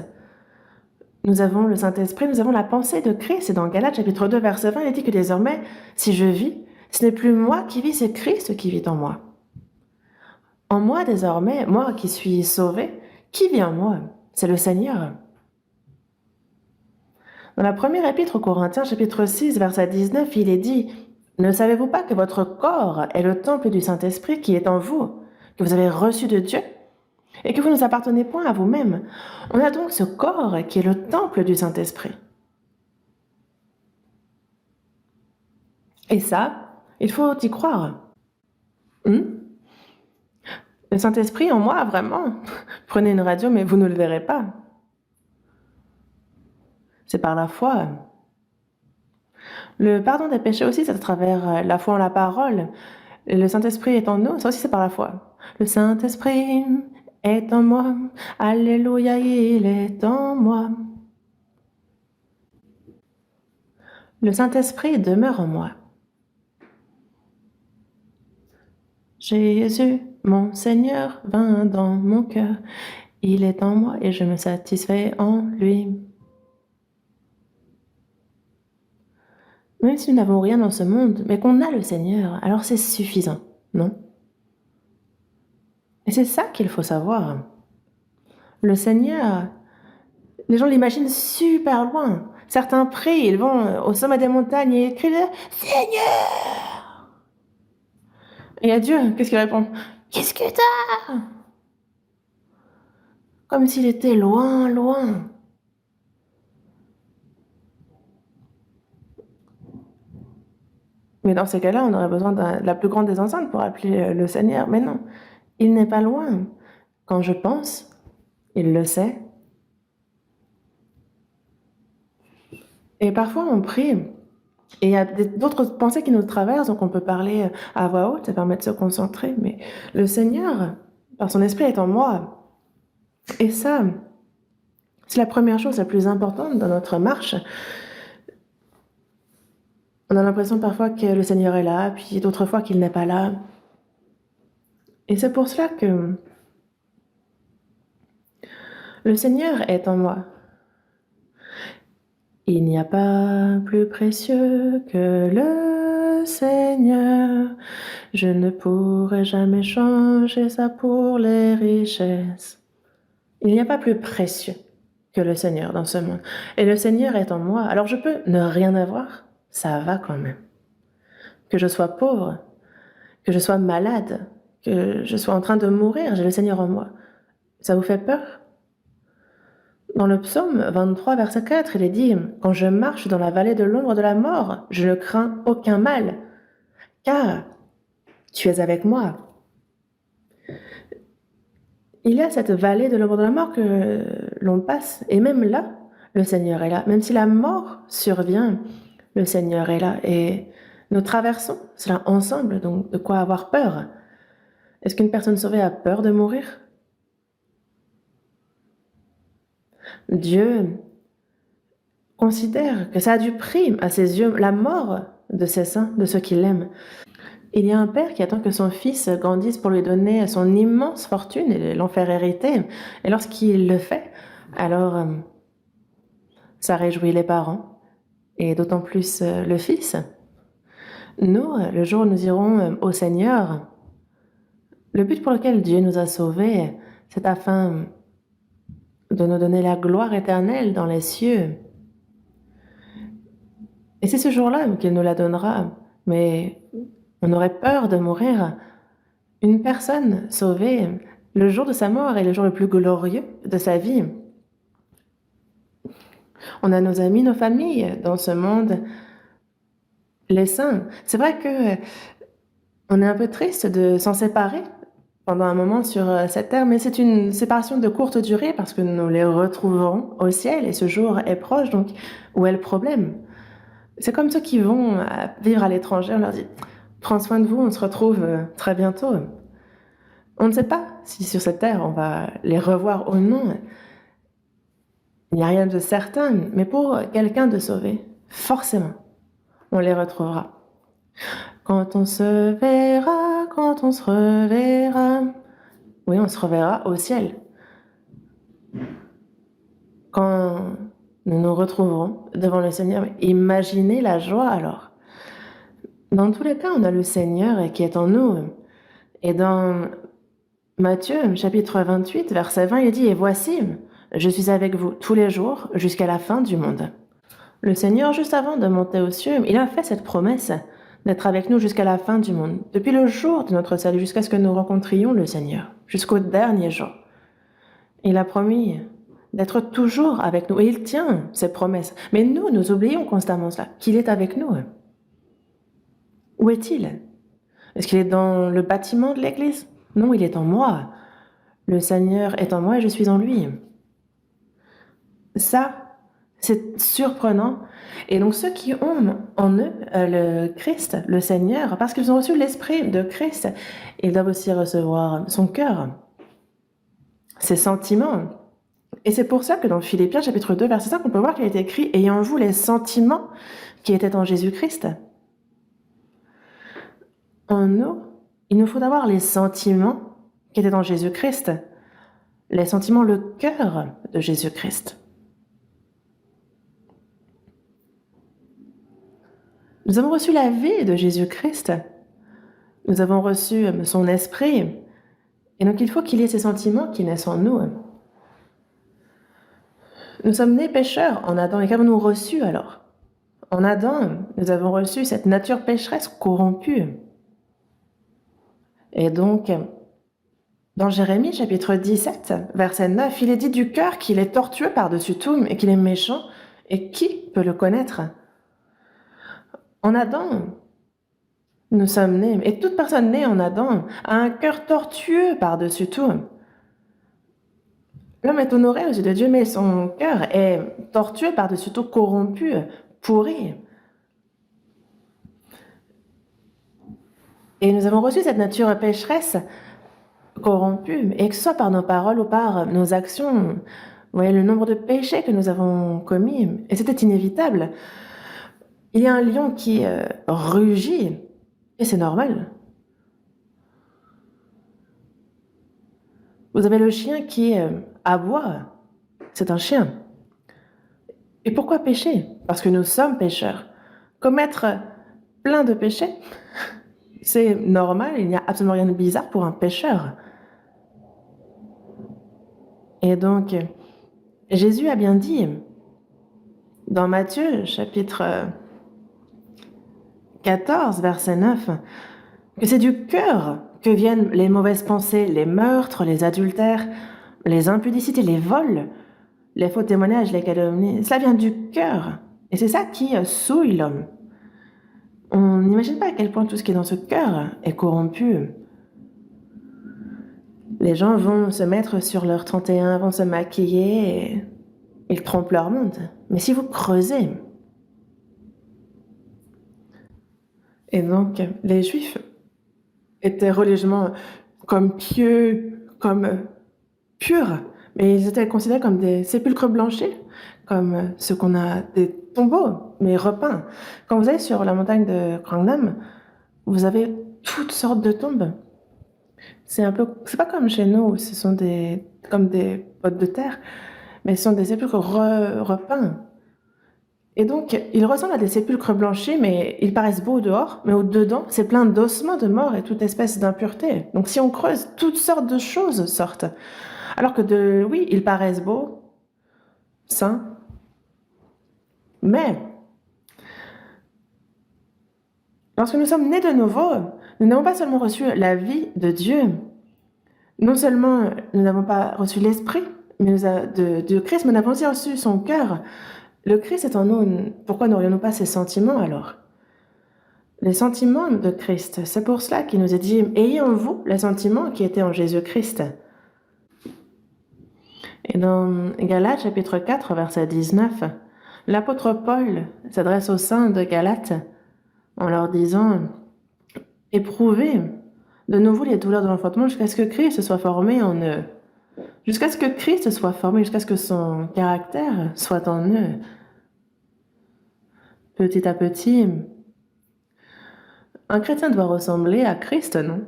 Nous avons le Saint-Esprit, nous avons la pensée de Christ. Et dans Galates, chapitre 2, verset 20, il dit que désormais, si je vis, ce n'est plus moi qui vis, c'est Christ qui vit en moi. En moi, désormais, moi qui suis sauvé, qui vit en moi? C'est le Seigneur. Dans la première épître aux Corinthiens, chapitre 6, verset 19, il est dit « Ne savez-vous pas que votre corps est le temple du Saint-Esprit qui est en vous, que vous avez reçu de Dieu, et que vous ne appartenez point à vous-même. On a donc ce corps qui est le temple du Saint-Esprit. » Et ça, il faut y croire. Le Saint-Esprit en moi, vraiment. Prenez une radio, mais vous ne le verrez pas. C'est par la foi. Le pardon des péchés aussi, c'est à travers la foi en la parole. Le Saint-Esprit est en nous, ça aussi c'est par la foi. Le Saint-Esprit est en moi, alléluia, il est en moi. Le Saint-Esprit demeure en moi. Jésus, mon Seigneur, vint dans mon cœur. Il est en moi et je me satisfais en lui. Même si nous n'avons rien dans ce monde, mais qu'on a le Seigneur, alors c'est suffisant, non? Et c'est ça qu'il faut savoir. Le Seigneur, les gens l'imaginent super loin. Certains prient, ils vont au sommet des montagnes et ils crient « Seigneur !» Et à Dieu, qu'est-ce qu'il répond? « Qu'est-ce que t'as ?» Comme s'il était loin, loin. Mais dans ces cas-là, on aurait besoin de la plus grande des enceintes pour appeler le Seigneur. Mais non, il n'est pas loin. Quand je pense, il le sait. Et parfois, on prie, et il y a d'autres pensées qui nous traversent, donc on peut parler à voix haute, ça permet de se concentrer. Mais le Seigneur, par son esprit, est en moi. Et ça, c'est la première chose la plus importante dans notre marche. On a l'impression parfois que le Seigneur est là, puis d'autres fois qu'il n'est pas là. Et c'est pour cela que le Seigneur est en moi. Il n'y a pas plus précieux que le Seigneur. Je ne pourrai jamais changer ça pour les richesses. Il n'y a pas plus précieux que le Seigneur dans ce monde. Et le Seigneur est en moi. Alors je peux ne rien avoir, ça va quand même. Que je sois pauvre, que je sois malade, que je sois en train de mourir, j'ai le Seigneur en moi. Ça vous fait peur? Dans le psaume 23, verset 4, il est dit « Quand je marche dans la vallée de l'ombre de la mort, je ne crains aucun mal, car tu es avec moi. » Il y a cette vallée de l'ombre de la mort que l'on passe, et même là, le Seigneur est là. Même si la mort survient, le Seigneur est là. Et nous traversons cela ensemble, donc de quoi avoir peur? Est-ce qu'une personne sauvée a peur de mourir? Dieu considère que ça a du prix à ses yeux, la mort de ses saints, de ceux qui l'aiment. Il y a un père qui attend que son fils grandisse pour lui donner son immense fortune et l'en faire hériter. Et lorsqu'il le fait, alors ça réjouit les parents, et d'autant plus le fils. Nous, le jour où nous irons au Seigneur, le but pour lequel Dieu nous a sauvés, c'est afin de nous donner la gloire éternelle dans les cieux. Et c'est ce jour-là qu'il nous la donnera. Mais on aurait peur de mourir. Une personne sauvée, le jour de sa mort est le jour le plus glorieux de sa vie. On a nos amis, nos familles dans ce monde, les saints. C'est vrai que on est un peu triste de s'en séparer pendant un moment sur cette terre, mais c'est une séparation de courte durée parce que nous les retrouverons au ciel et ce jour est proche, donc où est le problème? C'est comme ceux qui vont vivre à l'étranger, on leur dit prends soin de vous, on se retrouve très bientôt. On ne sait pas si sur cette terre on va les revoir ou non. Il n'y a rien de certain, mais pour quelqu'un de sauvé, forcément, on les retrouvera. Quand on se verra, quand on se reverra, oui, on se reverra au ciel. Quand nous nous retrouverons devant le Seigneur, imaginez la joie alors. Dans tous les cas, on a le Seigneur qui est en nous. Et dans Matthieu, chapitre 28, verset 20, il dit « Et voici, je suis avec vous tous les jours jusqu'à la fin du monde. » Le Seigneur, juste avant de monter aux cieux, il a fait cette promesse d'être avec nous jusqu'à la fin du monde, depuis le jour de notre salut, jusqu'à ce que nous rencontrions le Seigneur, jusqu'au dernier jour. Il a promis d'être toujours avec nous, et il tient ses promesses. Mais nous oublions constamment cela, qu'il est avec nous. Où est-il? Est-ce qu'il est dans le bâtiment de l'Église? Non, il est en moi. Le Seigneur est en moi et je suis en lui. Ça, c'est surprenant. Et donc ceux qui ont en eux le Christ, le Seigneur, parce qu'ils ont reçu l'Esprit de Christ, ils doivent aussi recevoir son cœur, ses sentiments. Et c'est pour ça que dans Philippiens chapitre 2, verset 5, on peut voir qu'il est écrit « Ayant en vous les sentiments qui étaient en Jésus-Christ ». En nous, il nous faut avoir les sentiments qui étaient en Jésus-Christ, les sentiments, le cœur de Jésus-Christ. Nous avons reçu la vie de Jésus-Christ. Nous avons reçu son esprit. Et donc il faut qu'il y ait ces sentiments qui naissent en nous. Nous sommes nés pécheurs en Adam. Et qu'avons-nous reçu alors? En Adam, nous avons reçu cette nature pécheresse corrompue. Et donc, dans Jérémie chapitre 17, verset 9, il est dit du cœur qu'il est tortueux par-dessus tout et qu'il est méchant. Et qui peut le connaître? En Adam, nous sommes nés, et toute personne née en Adam a un cœur tortueux par-dessus tout. L'homme est honoré aux yeux de Dieu, mais son cœur est tortueux par-dessus tout, corrompu, pourri. Et nous avons reçu cette nature pécheresse, corrompue, et que ce soit par nos paroles ou par nos actions, vous voyez le nombre de péchés que nous avons commis, et c'était inévitable. Il y a un lion qui rugit, et c'est normal. Vous avez le chien qui aboie, c'est un chien. Et pourquoi pécher? Parce que nous sommes pécheurs. Commettre plein de péchés, c'est normal, il n'y a absolument rien de bizarre pour un pécheur. Et donc, Jésus a bien dit, dans Matthieu, chapitre 14, verset 9, que c'est du cœur que viennent les mauvaises pensées, les meurtres, les adultères, les impudicités, les vols, les faux témoignages, les calomnies. Cela vient du cœur. Et c'est ça qui souille l'homme. On n'imagine pas à quel point tout ce qui est dans ce cœur est corrompu. Les gens vont se mettre sur leur 31, vont se maquiller et ils trompent leur monde. Mais si vous creusez, et donc les Juifs étaient religieusement comme pieux, comme purs, mais ils étaient considérés comme des sépulcres blanchis, comme ceux qu'on a des tombeaux, mais repeints. Quand vous allez sur la montagne de Krangnam, vous avez toutes sortes de tombes. C'est pas comme chez nous, ce sont comme des pottes de terre, mais ce sont des sépulcres repeints. Et donc, ils ressemblent à des sépulcres blanchis, mais ils paraissent beaux au dehors, mais au-dedans, c'est plein d'ossements de mort et toute espèce d'impureté. Donc, si on creuse, toutes sortes de choses sortent. Alors que oui, ils paraissent beaux, sains, mais lorsque nous sommes nés de nouveau, nous n'avons pas seulement reçu la vie de Dieu, non seulement nous n'avons pas reçu l'esprit de Christ, mais nous avons aussi reçu son cœur. Le Christ est en nous. Pourquoi n'aurions-nous pas ces sentiments alors? les sentiments de Christ. C'est pour cela qu'il nous a dit « Ayez en vous les sentiments qui étaient en Jésus-Christ ». Et dans Galates chapitre 4, verset 19, l'apôtre Paul s'adresse aux saints de Galates en leur disant « Éprouvez de nouveau les douleurs de l'enfantement jusqu'à ce que Christ soit formé en eux. » Jusqu'à ce que Christ soit formé, jusqu'à ce que son caractère soit en eux. Petit à petit, un chrétien doit ressembler à Christ, non?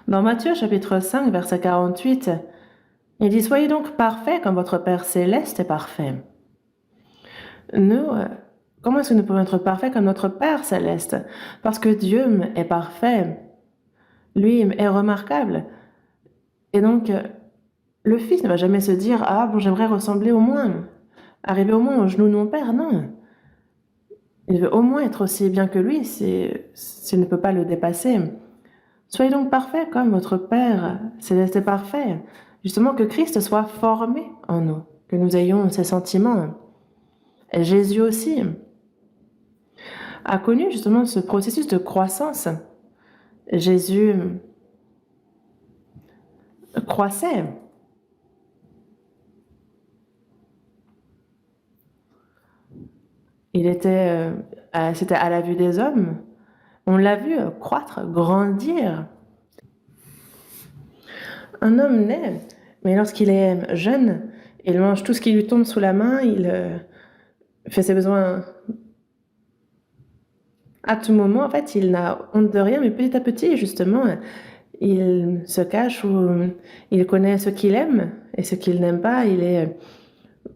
Dans Matthieu chapitre 5, verset 48, il dit « Soyez donc parfaits comme votre Père céleste est parfait. » Nous, comment est-ce que nous pouvons être parfaits comme notre Père céleste? Parce que Dieu est parfait. Lui est remarquable. Et donc, le Fils ne va jamais se dire « Ah, bon, j'aimerais ressembler au moins, arriver au moins au genou de mon Père. » Non. Il veut au moins être aussi bien que lui s'il ne peut pas le dépasser. Soyez donc parfaits comme votre Père céleste est parfait. Justement, que Christ soit formé en nous, que nous ayons ces sentiments. Et Jésus aussi a connu justement ce processus de croissance. Jésus croissait. C'était à la vue des hommes. On l'a vu croître, grandir. Un homme naît, mais lorsqu'il est jeune, il mange tout ce qui lui tombe sous la main, il fait ses besoins à tout moment. En fait, il n'a honte de rien, mais petit à petit, justement, il se cache ou il connaît ce qu'il aime et ce qu'il n'aime pas. Il est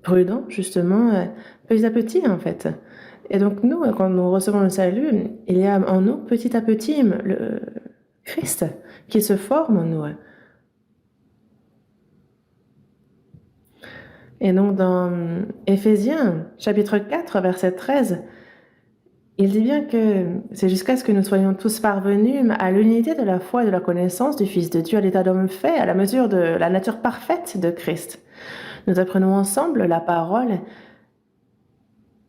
prudent, justement, petit à petit, en fait. Et donc, nous, quand nous recevons le salut, il y a en nous, petit à petit, le Christ qui se forme en nous. Et donc, dans Éphésiens, chapitre 4, verset 13, il dit bien que c'est jusqu'à ce que nous soyons tous parvenus à l'unité de la foi et de la connaissance du Fils de Dieu, à l'état d'homme fait, à la mesure de la nature parfaite de Christ. Nous apprenons ensemble la parole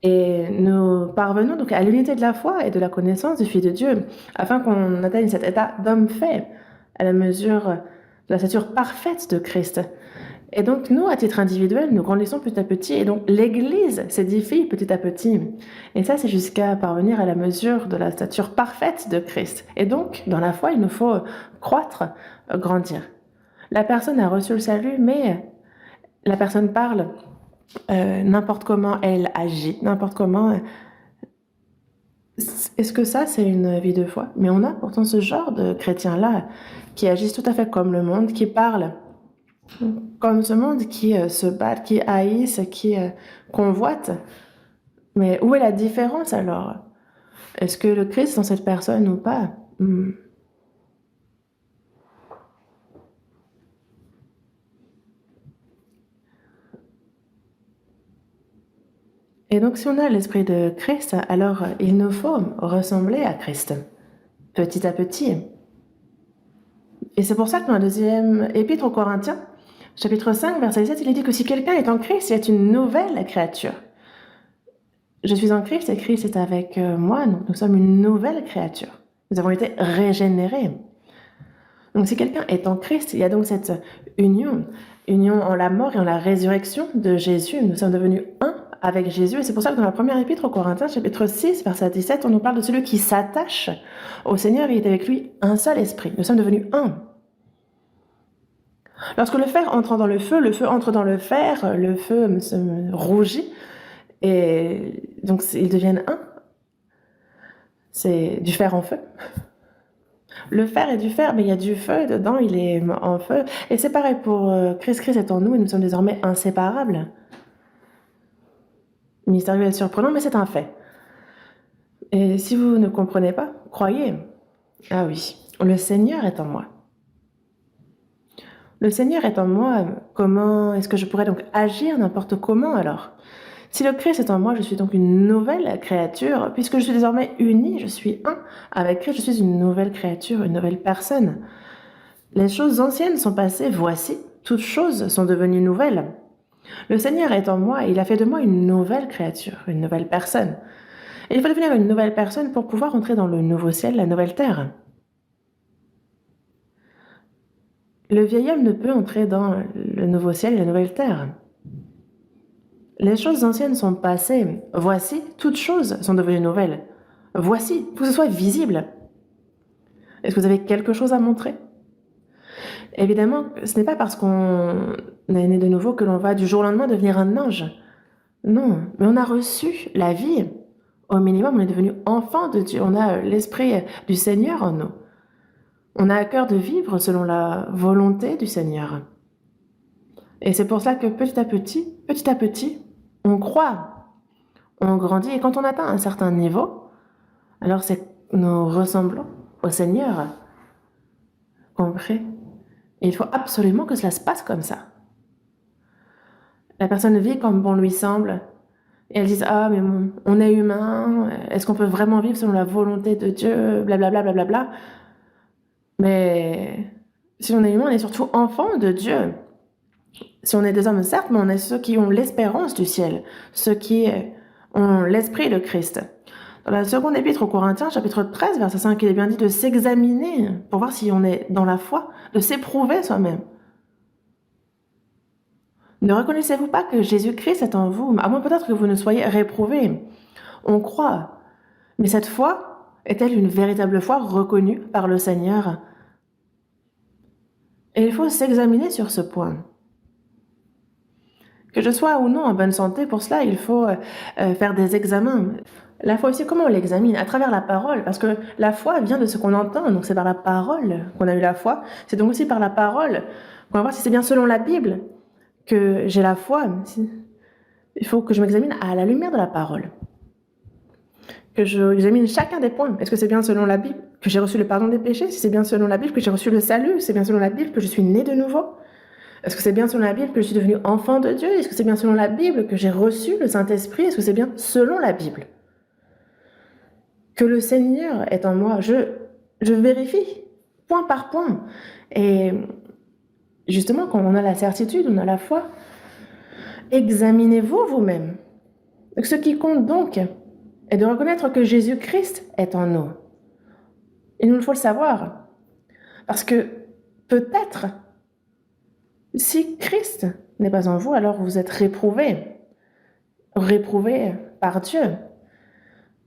et nous parvenons donc à l'unité de la foi et de la connaissance du Fils de Dieu, afin qu'on atteigne cet état d'homme fait, à la mesure de la stature parfaite de Christ. Et donc, nous, à titre individuel, nous grandissons petit à petit. Et donc, l'Église s'édifie petit à petit. Et ça, c'est jusqu'à parvenir à la mesure de la stature parfaite de Christ. Et donc, dans la foi, il nous faut croître, grandir. La personne a reçu le salut, mais la personne parle n'importe comment elle agit, n'importe comment. Est-ce que ça, c'est une vie de foi? Mais on a pourtant ce genre de chrétiens-là qui agissent tout à fait comme le monde, qui parlent comme ce monde, qui se battent, qui haïssent, qui convoitent. Mais où est la différence alors? Est-ce que le Christ est dans cette personne ou pas? Et donc, si on a l'esprit de Christ, alors il nous faut ressembler à Christ, petit à petit. Et c'est pour ça que dans la deuxième épître aux Corinthiens, chapitre 5, verset 17, il est dit que si quelqu'un est en Christ, il est une nouvelle créature. Je suis en Christ et Christ est avec moi, donc nous sommes une nouvelle créature. Nous avons été régénérés. Donc si quelqu'un est en Christ, il y a donc cette union en la mort et en la résurrection de Jésus. Nous sommes devenus un avec Jésus. Et c'est pour ça que dans la première épître aux Corinthiens, chapitre 6, verset 17, on nous parle de celui qui s'attache au Seigneur et est avec lui un seul esprit. Nous sommes devenus un. Lorsque le fer entre dans le feu entre dans le fer, le feu se rougit et donc ils deviennent un. C'est du fer en feu. Le fer est du fer, mais il y a du feu dedans, il est en feu. Et c'est pareil pour Christ. Christ est en nous et nous sommes désormais inséparables. Mystérieux et surprenant, mais c'est un fait. Et si vous ne comprenez pas, croyez. Ah oui, le Seigneur est en moi. Le Seigneur est en moi, comment est-ce que je pourrais donc agir n'importe comment alors? Si le Christ est en moi, je suis donc une nouvelle créature. Puisque je suis désormais unie, je suis un avec Christ, je suis une nouvelle créature, une nouvelle personne. Les choses anciennes sont passées, voici, toutes choses sont devenues nouvelles. Le Seigneur est en moi, il a fait de moi une nouvelle créature, une nouvelle personne. Et il faut devenir une nouvelle personne pour pouvoir entrer dans le nouveau ciel, la nouvelle terre. Le vieil homme ne peut entrer dans le nouveau ciel et la nouvelle terre. Les choses anciennes sont passées. Voici, toutes choses sont devenues nouvelles. Voici, faut que ce soit visible. Est-ce que vous avez quelque chose à montrer? Évidemment, ce n'est pas parce qu'on est né de nouveau que l'on va du jour au lendemain devenir un ange. Non, mais on a reçu la vie. Au minimum, on est devenu enfant de Dieu. On a l'esprit du Seigneur en nous. On a à cœur de vivre selon la volonté du Seigneur. Et c'est pour ça que petit à petit, on croit, on grandit. Et quand on atteint un certain niveau, alors c'est nous ressemblons au Seigneur. Compris? Et il faut absolument que cela se passe comme ça. La personne vit comme bon lui semble. Et elles disent, ah, mais on est humain, est-ce qu'on peut vraiment vivre selon la volonté de Dieu, blablabla, blablabla. Mais si on est humain, on est surtout enfant de Dieu. Si on est des hommes, certes, mais on est ceux qui ont l'espérance du ciel, ceux qui ont l'esprit de Christ. Dans la seconde épître aux Corinthiens, chapitre 13, verset 5, il est bien dit de s'examiner pour voir si on est dans la foi, de s'éprouver soi-même. Ne reconnaissez-vous pas que Jésus-Christ est en vous, à moins peut-être que vous ne soyez réprouvés? On croit. Mais cette foi est-elle une véritable foi reconnue par le Seigneur? Et il faut s'examiner sur ce point. Que je sois ou non en bonne santé, pour cela, il faut faire des examens. La foi aussi, comment on l'examine? À travers la parole, parce que la foi vient de ce qu'on entend, donc c'est par la parole qu'on a eu la foi. C'est donc aussi par la parole qu'on va voir si c'est bien selon la Bible que j'ai la foi. Il faut que je m'examine à la lumière de la parole. Que j'examine chacun des points. Est-ce que c'est bien selon la Bible que j'ai reçu le pardon des péchés? Si c'est bien selon la Bible que j'ai reçu le salut? C'est bien selon la Bible que je suis né de nouveau? Est-ce que c'est bien selon la Bible que je suis devenu enfant de Dieu? Est-ce que c'est bien selon la Bible que j'ai reçu le Saint-Esprit? Est-ce que c'est bien selon la Bible que le Seigneur est en moi? Je vérifie point par point. Et justement, quand on a la certitude, on a la foi, examinez-vous vous-même. Ce qui compte donc est de reconnaître que Jésus-Christ est en nous. Il nous faut le savoir. Parce que peut-être, si Christ n'est pas en vous, alors vous êtes réprouvé par Dieu.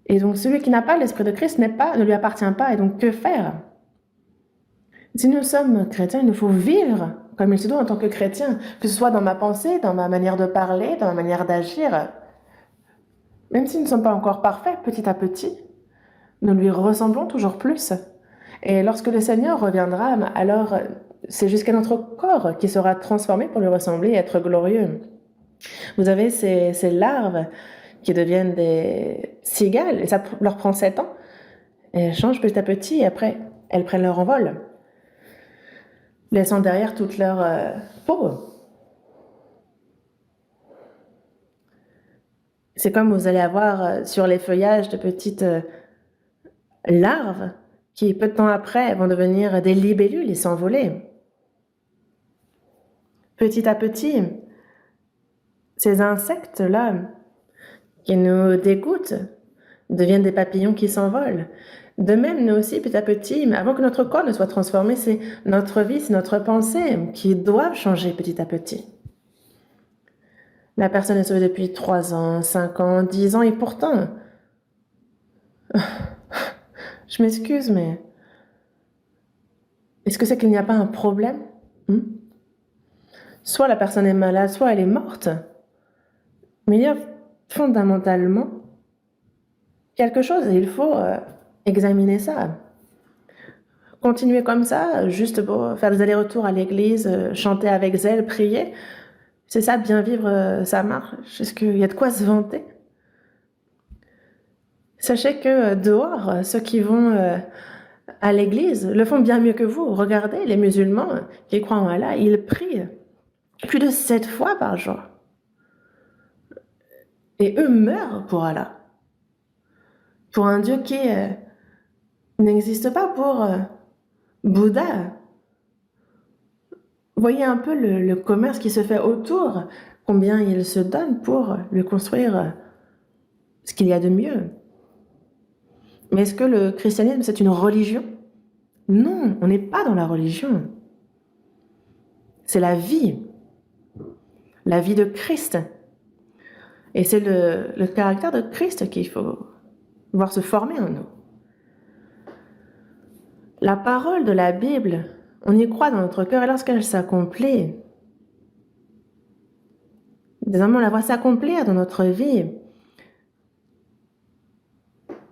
Et donc celui qui n'a pas l'Esprit de Christ ne lui appartient pas. Et donc que faire? Si nous sommes chrétiens, il nous faut vivre comme il se doit en tant que chrétien, que ce soit dans ma pensée, dans ma manière de parler, dans ma manière d'agir. Même si nous ne sommes pas encore parfaits, petit à petit, nous lui ressemblons toujours plus. Et lorsque le Seigneur reviendra, alors c'est jusqu'à notre corps qui sera transformé pour lui ressembler et être glorieux. Vous avez ces larves qui deviennent des cigales, et ça leur prend 7 ans. Et elles changent petit à petit, et après, elles prennent leur envol, laissant derrière toute leur peau. C'est comme vous allez avoir sur les feuillages de petites larves qui, peu de temps après, vont devenir des libellules et s'envoler. Petit à petit, ces insectes-là qui nous dégoûtent deviennent des papillons qui s'envolent. De même, nous aussi, petit à petit, mais avant que notre corps ne soit transformé, c'est notre vie, c'est notre pensée qui doivent changer petit à petit. La personne est sauvée depuis 3 ans, 5 ans, 10 ans, et pourtant, je m'excuse, mais est-ce que c'est qu'il n'y a pas un problème? Soit la personne est malade, soit elle est morte. Mais il y a fondamentalement quelque chose et il faut examiner ça. Continuer comme ça, juste pour faire des allers-retours à l'église, chanter avec zèle, prier, c'est ça, bien vivre sa marche. Est-ce qu'il y a de quoi se vanter? Sachez que dehors, ceux qui vont à l'église le font bien mieux que vous. Regardez les musulmans qui croient en Allah, ils prient plus de 7 fois par jour. Et eux meurent pour Allah. Pour un Dieu qui n'existe pas, pour Bouddha. Voyez un peu le commerce qui se fait autour, combien il se donne pour lui construire ce qu'il y a de mieux. Mais est-ce que le christianisme, c'est une religion? Non, on n'est pas dans la religion. C'est la vie de Christ. Et c'est le caractère de Christ qu'il faut voir se former en nous. La parole de la Bible, on y croit dans notre cœur et lorsqu'elle s'accomplit, désormais on la voit s'accomplir dans notre vie.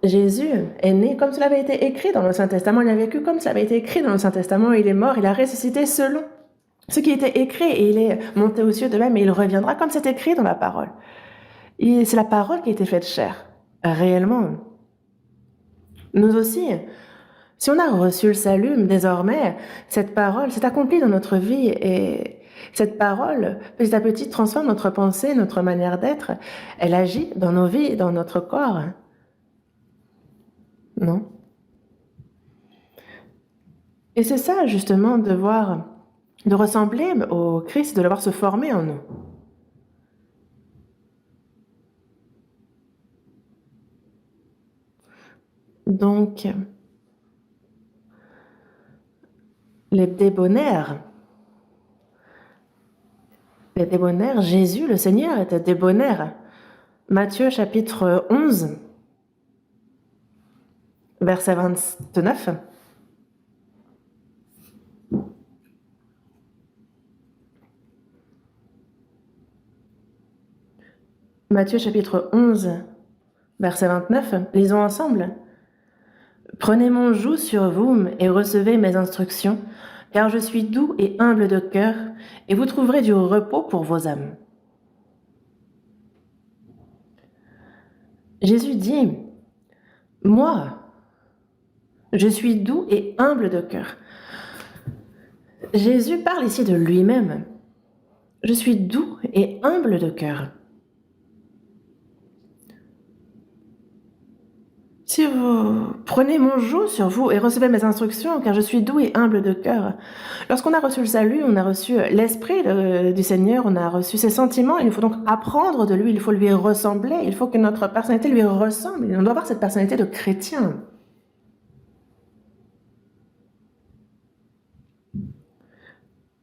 Jésus est né comme cela avait été écrit dans l'Ancien Testament, il a vécu comme cela avait été écrit dans l'Ancien Testament, il est mort, il a ressuscité selon ce qui était écrit et il est monté aux cieux de même et il reviendra comme c'est écrit dans la parole. Et c'est la parole qui a été faite chair, réellement. Nous aussi, si on a reçu le salut, désormais, cette parole s'est accomplie dans notre vie et cette parole, petit à petit, transforme notre pensée, notre manière d'être. Elle agit dans nos vies, dans notre corps. Non? Et c'est ça, justement, de ressembler au Christ, de le voir se former en nous. Donc, les débonnaires, Jésus, le Seigneur, était débonnaire. Matthieu chapitre 11, verset 29. Matthieu chapitre 11, verset 29, lisons ensemble. Prenez mon joug sur vous et recevez mes instructions, car je suis doux et humble de cœur, et vous trouverez du repos pour vos âmes. Jésus dit, moi, je suis doux et humble de cœur. Jésus parle ici de lui-même. Je suis doux et humble de cœur. Si vous prenez mon joug sur vous et recevez mes instructions, car je suis doux et humble de cœur. Lorsqu'on a reçu le salut, on a reçu l'Esprit du Seigneur, on a reçu ses sentiments, il faut donc apprendre de lui, il faut lui ressembler, il faut que notre personnalité lui ressemble, on doit avoir cette personnalité de chrétien.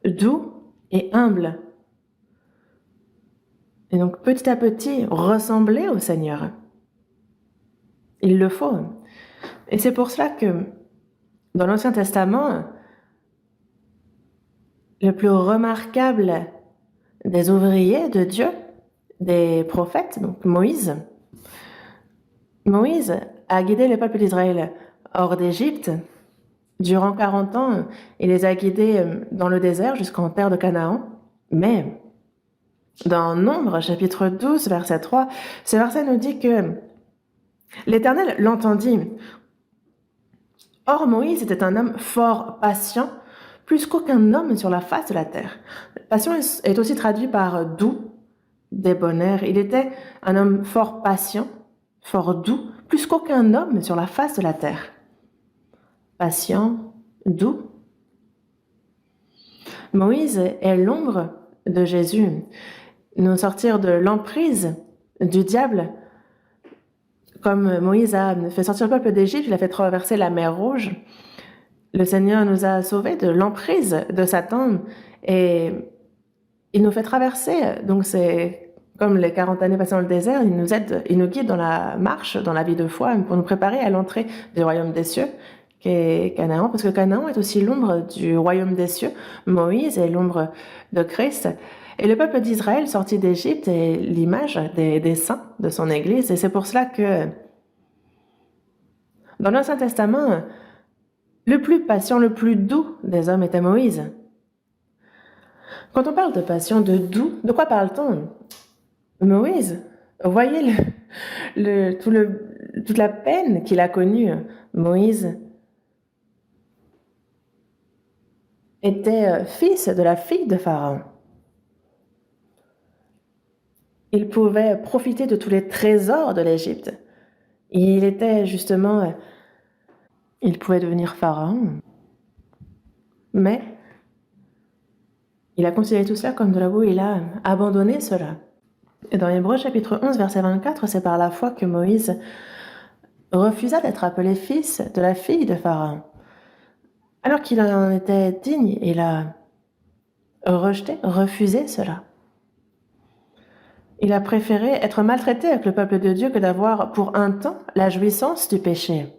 Doux et humble. Et donc petit à petit, ressembler au Seigneur. Il le faut. Et c'est pour cela que dans l'Ancien Testament, le plus remarquable des ouvriers de Dieu, des prophètes, donc Moïse a guidé le peuple d'Israël hors d'Égypte. Durant 40 ans, il les a guidés dans le désert jusqu'en terre de Canaan. Mais dans Nombre, chapitre 12, verset 3, ce verset nous dit que l'Éternel l'entendit. Or, Moïse était un homme fort patient, plus qu'aucun homme sur la face de la terre. Patient est aussi traduit par doux, débonnaire. Il était un homme fort patient, fort doux, plus qu'aucun homme sur la face de la terre. Patient, doux. Moïse est l'ombre de Jésus. Nous sortir de l'emprise du diable. Comme Moïse a fait sortir le peuple d'Égypte, il a fait traverser la mer Rouge. Le Seigneur nous a sauvés de l'emprise de Satan et il nous fait traverser. Donc c'est comme les 40 années passées dans le désert, il nous aide, il nous guide dans la marche, dans la vie de foi, pour nous préparer à l'entrée du royaume des cieux, qui est Canaan, parce que Canaan est aussi l'ombre du royaume des cieux. Moïse est l'ombre de Christ. Et le peuple d'Israël sorti d'Égypte est l'image des saints de son Église. Et c'est pour cela que dans l'Ancien Testament, le plus patient, le plus doux des hommes était Moïse. Quand on parle de patient, de doux, de quoi parle-t-on? Moïse, voyez toute la peine qu'il a connue. Moïse était fils de la fille de Pharaon. Il pouvait profiter de tous les trésors de l'Égypte. Il était justement... Il pouvait devenir pharaon. Mais il a considéré tout cela comme de la boue, il a abandonné cela. Et dans Hébreux chapitre 11, verset 24, c'est par la foi que Moïse refusa d'être appelé fils de la fille de Pharaon. Alors qu'il en était digne, il a rejeté, refusé cela. Il a préféré être maltraité avec le peuple de Dieu que d'avoir pour un temps la jouissance du péché.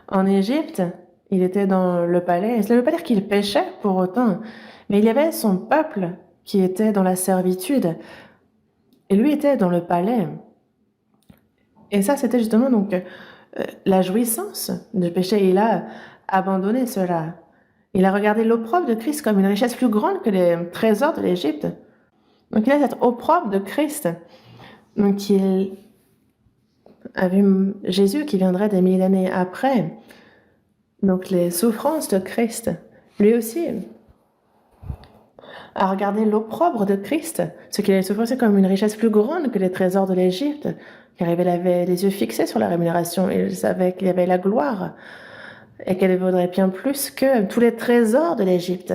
En Égypte, il était dans le palais. Cela ne veut pas dire qu'il péchait pour autant, mais il y avait son peuple qui était dans la servitude et lui était dans le palais. Et ça, c'était justement donc la jouissance du péché. Il a abandonné cela. Il a regardé l'opprobre de Christ comme une richesse plus grande que les trésors de l'Égypte. Donc il a cette opprobre de Christ. Donc il a vu Jésus qui viendrait des milliers d'années après. Donc les souffrances de Christ. Lui aussi a regardé l'opprobre de Christ, ce qu'il avait souffert comme une richesse plus grande que les trésors de l'Égypte, car il avait les yeux fixés sur la rémunération. Il savait qu'il y avait la gloire et qu'elle vaudrait bien plus que tous les trésors de l'Égypte.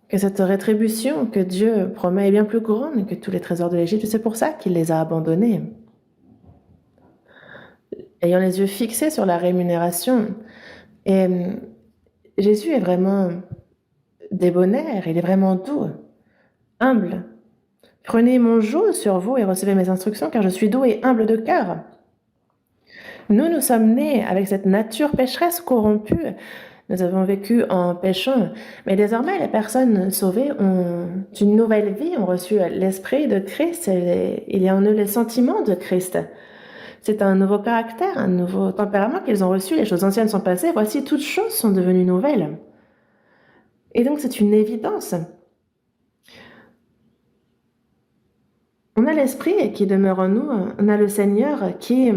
Que cette rétribution que Dieu promet est bien plus grande que tous les trésors de l'Égypte. C'est pour ça qu'il les a abandonnés. Ayant les yeux fixés sur la rémunération. Et Jésus est vraiment débonnaire, il est vraiment doux, humble. Prenez mon joug sur vous et recevez mes instructions, car je suis doux et humble de cœur. Nous sommes nés avec cette nature pécheresse corrompue. Nous avons vécu en péchant, mais désormais les personnes sauvées ont une nouvelle vie, ont reçu l'esprit de Christ, il y a en eux les sentiments de Christ. C'est un nouveau caractère, un nouveau tempérament qu'ils ont reçu, les choses anciennes sont passées, voici toutes choses sont devenues nouvelles. Et donc c'est une évidence. On a l'esprit qui demeure en nous, on a le Seigneur qui...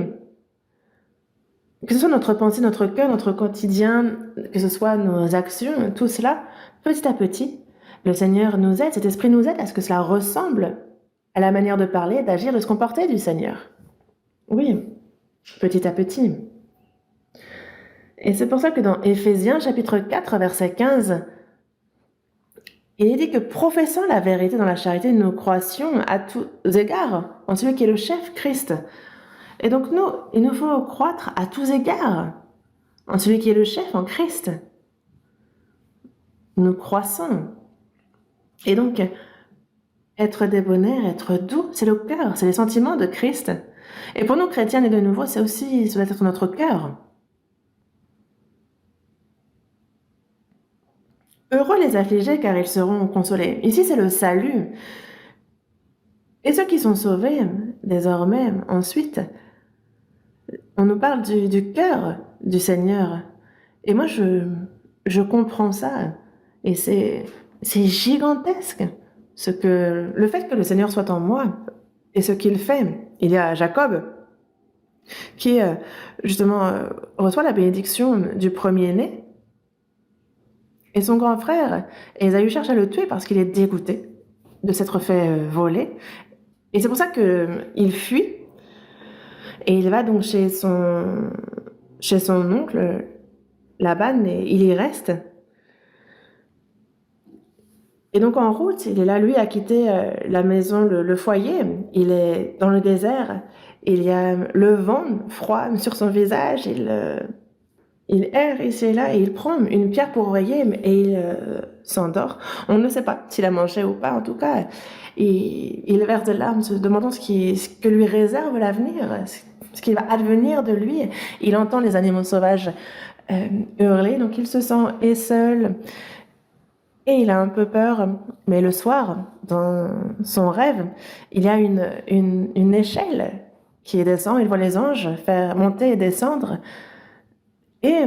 Que ce soit notre pensée, notre cœur, notre quotidien, que ce soit nos actions, tout cela, petit à petit, le Seigneur nous aide, cet esprit nous aide à ce que cela ressemble à la manière de parler, d'agir, de se comporter du Seigneur. Oui, petit à petit. Et c'est pour ça que dans Éphésiens chapitre 4, verset 15, il est dit que professant la vérité dans la charité, nous croissions à tous égards en celui qui est le chef, Christ. Et donc il nous faut croître à tous égards en celui qui est le chef, en Christ. Nous croissons. Et donc, être débonnaire, être doux, c'est le cœur, c'est les sentiments de Christ. Et pour nous, chrétiens et de nouveau, ça doit être notre cœur. Heureux les affligés, car ils seront consolés. Ici, c'est le salut. Et ceux qui sont sauvés, désormais, ensuite, on nous parle du cœur du Seigneur. Et moi, je comprends ça. Et c'est gigantesque. Le fait que le Seigneur soit en moi et ce qu'il fait. Il y a Jacob qui, justement, reçoit la bénédiction du premier-né. Et son grand frère, Ésaü, cherche à le tuer parce qu'il est dégoûté de s'être fait voler. Et c'est pour ça qu'il fuit. Et il va donc chez son oncle, Laban, et il y reste. Et donc en route, il est là, lui, à quitter la maison, le foyer. Il est dans le désert. Il y a le vent froid sur son visage. Il erre ici et là et il prend une pierre pour oreiller et il s'endort. On ne sait pas s'il a mangé ou pas, en tout cas. Il verse des larmes, se demandant ce que lui réserve l'avenir, ce qui va advenir de lui. Il entend les animaux sauvages hurler, donc il se sent seul. Et il a un peu peur, mais le soir, dans son rêve, il y a une échelle qui descend. Il voit les anges faire monter et descendre. Et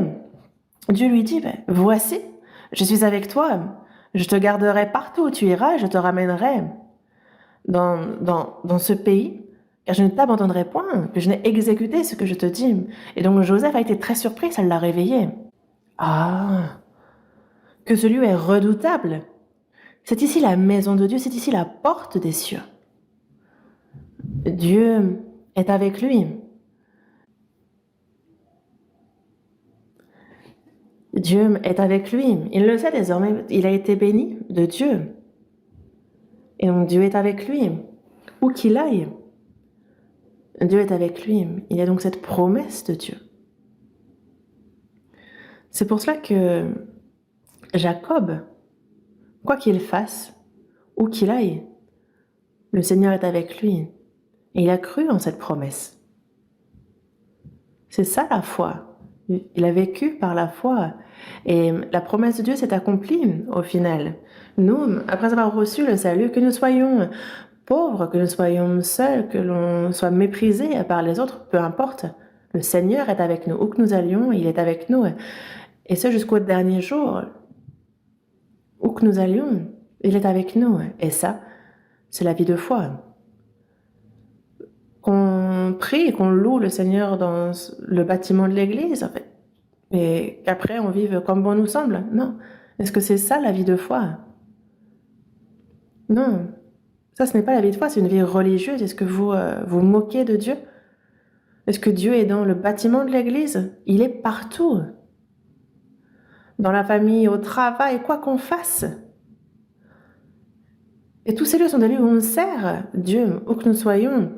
Dieu lui dit, voici, je suis avec toi, je te garderai partout où tu iras, je te ramènerai dans ce pays, car je ne t'abandonnerai point, que je n'ai exécuté ce que je te dis. Et donc Joseph a été très surpris, ça l'a réveillé. Ah, que ce lieu est redoutable. C'est ici la maison de Dieu, c'est ici la porte des cieux. Dieu est avec lui. Dieu est avec lui. Il le sait désormais. Il a été béni de Dieu. Et donc Dieu est avec lui. Où qu'il aille. Dieu est avec lui. Il y a donc cette promesse de Dieu. C'est pour cela que Jacob, quoi qu'il fasse, où qu'il aille, le Seigneur est avec lui. Et il a cru en cette promesse. C'est ça la foi. Il a vécu par la foi. Et la promesse de Dieu s'est accomplie au final. Nous, après avoir reçu le salut, que nous soyons pauvres, que nous soyons seuls, que l'on soit méprisé par les autres, peu importe, le Seigneur est avec nous. Où que nous allions, il est avec nous. Et ce jusqu'au dernier jour. Où que nous allions, il est avec nous. Et ça, c'est la vie de foi. Qu'on prie et qu'on loue le Seigneur dans le bâtiment de l'Église, en fait, et qu'après on vive comme bon nous semble. Non. Est-ce que c'est ça la vie de foi? Non. Ça, ce n'est pas la vie de foi, c'est une vie religieuse. Est-ce que vous vous moquez de Dieu? Est-ce que Dieu est dans le bâtiment de l'Église? Il est partout. Dans la famille, au travail, quoi qu'on fasse. Et tous ces lieux sont des lieux où on sert Dieu, où que nous soyons.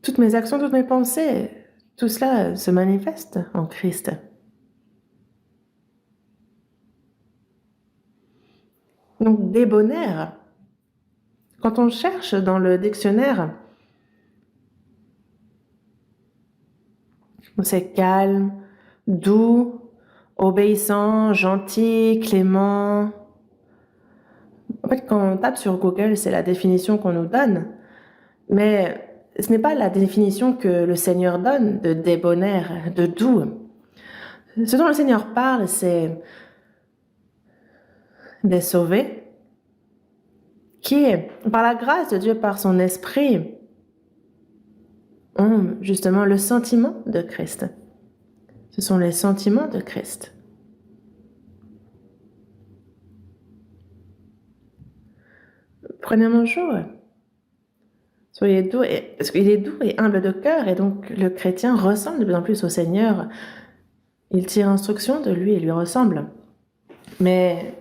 Toutes mes actions, toutes mes pensées, tout cela se manifeste en Christ. Donc, débonnaire, quand on cherche dans le dictionnaire, c'est calme, doux, obéissant, gentil, clément. En fait, quand on tape sur Google, c'est la définition qu'on nous donne, mais ce n'est pas la définition que le Seigneur donne de débonnaire, de doux. Ce dont le Seigneur parle, c'est des sauvés qui, par la grâce de Dieu, par son esprit, ont justement le sentiment de Christ. Ce sont les sentiments de Christ. Prenez mon jour. Soyez doux, parce qu'il est doux et humble de cœur, et donc le chrétien ressemble de plus en plus au Seigneur. Il tire instruction de lui et lui ressemble. Mais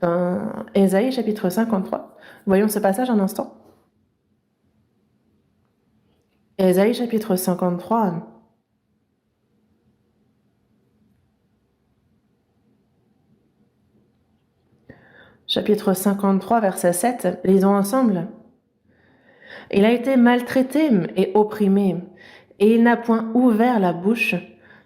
dans Ésaïe chapitre 53, voyons ce passage un instant. Ésaïe chapitre 53. Chapitre 53, verset 7, lisons ensemble. Il a été maltraité et opprimé, et il n'a point ouvert la bouche,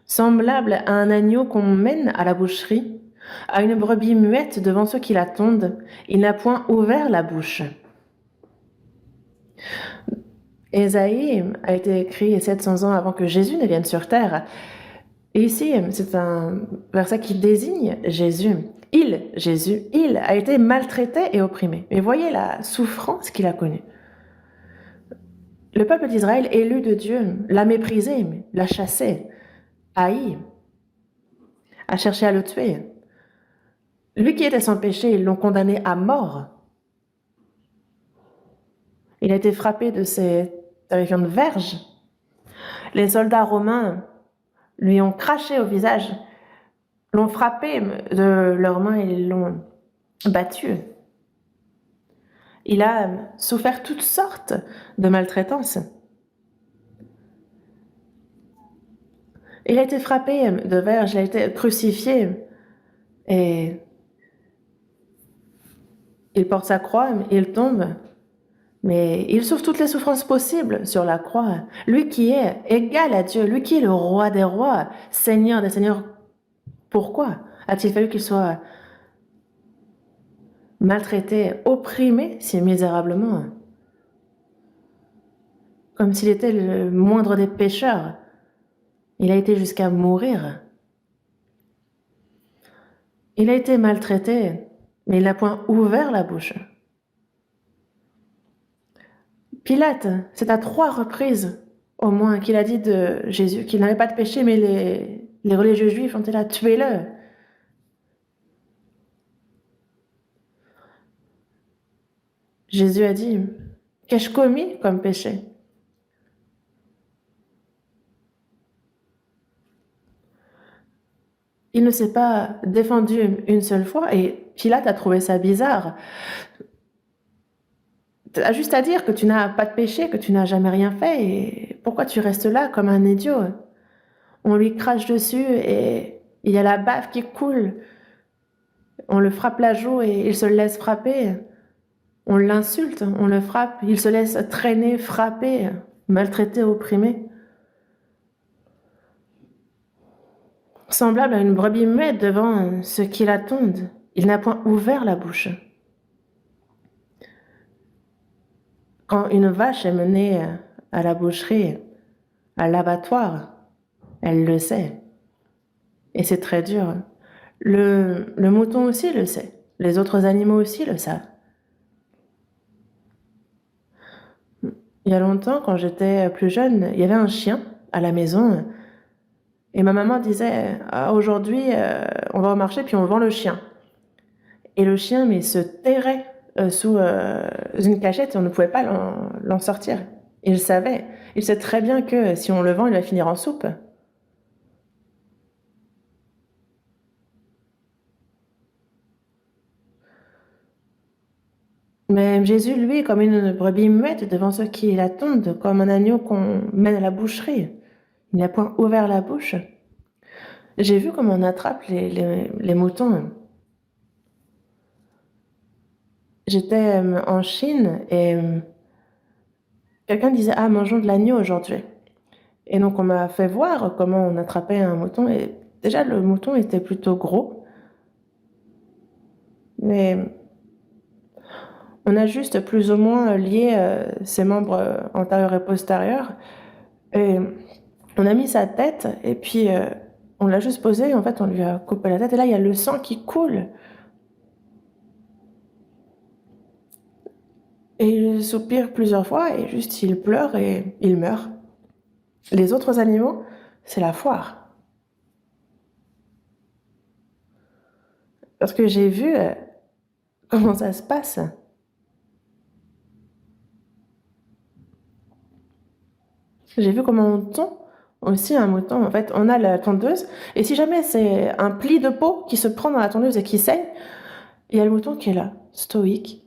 semblable à un agneau qu'on mène à la boucherie, à une brebis muette devant ceux qui la tondent, il n'a point ouvert la bouche. Ésaïe a été écrit 700 ans avant que Jésus ne vienne sur terre. Et ici, c'est un verset qui désigne Jésus. Jésus, il a été maltraité et opprimé. Mais voyez la souffrance qu'il a connue. Le peuple d'Israël, élu de Dieu, l'a méprisé, l'a chassé, haï, a cherché à le tuer. Lui qui était sans péché, ils l'ont condamné à mort. Il a été frappé avec une verge. Les soldats romains lui ont craché au visage, l'ont frappé de leurs mains et l'ont battu. Il a souffert toutes sortes de maltraitances. Il a été frappé de verge, il a été crucifié et il porte sa croix, il tombe, mais il souffre toutes les souffrances possibles sur la croix. Lui qui est égal à Dieu, lui qui est le roi des rois, Seigneur des seigneurs, pourquoi a-t-il fallu qu'il soit maltraité, opprimé si misérablement, comme s'il était le moindre des pécheurs? Il a été jusqu'à mourir. Il a été maltraité, mais il n'a point ouvert la bouche. Pilate, c'est à 3 reprises au moins qu'il a dit de Jésus qu'il n'avait pas de péché, mais les religieux juifs ont été là, tuez-le. Jésus a dit, qu'ai-je commis comme péché? Il ne s'est pas défendu une seule fois et Pilate a trouvé ça bizarre. Tu as juste à dire que tu n'as pas de péché, que tu n'as jamais rien fait, et pourquoi tu restes là comme un idiot? On lui crache dessus et il y a la bave qui coule. On le frappe la joue et il se laisse frapper. On l'insulte, on le frappe, il se laisse traîner, frapper, maltraiter, opprimer. Semblable à une brebis muette devant ceux qui la tondent, il n'a point ouvert la bouche. Quand une vache est menée à la boucherie, à l'abattoir, elle le sait. Et c'est très dur. Le mouton aussi le sait. Les autres animaux aussi le savent. Il y a longtemps, quand j'étais plus jeune, il y avait un chien à la maison. Et ma maman disait, ah, aujourd'hui, on va au marché, puis on vend le chien. Et le chien, mais se terrait sous une cachette et on ne pouvait pas l'en sortir. Il savait. Il sait très bien que si on le vend, il va finir en soupe. Mais Jésus, lui, comme une brebis muette devant ceux qui l'attendent, comme un agneau qu'on mène à la boucherie. Il n'a point ouvert la bouche. J'ai vu comment on attrape les moutons. J'étais en Chine et quelqu'un disait, ah, mangeons de l'agneau aujourd'hui. Et donc on m'a fait voir comment on attrapait un mouton. Et déjà, le mouton était plutôt gros. Mais on a juste plus ou moins lié ses membres antérieurs et postérieurs. Et on a mis sa tête et puis on l'a juste posé. En fait, on lui a coupé la tête. Et là, il y a le sang qui coule. Et il soupire plusieurs fois et juste il pleure et il meurt. Les autres animaux, c'est la foire. Parce que j'ai vu comment ça se passe. J'ai vu comment on tond aussi un mouton. En fait, on a la tondeuse. Et si jamais c'est un pli de peau qui se prend dans la tondeuse et qui saigne, il y a le mouton qui est là, stoïque,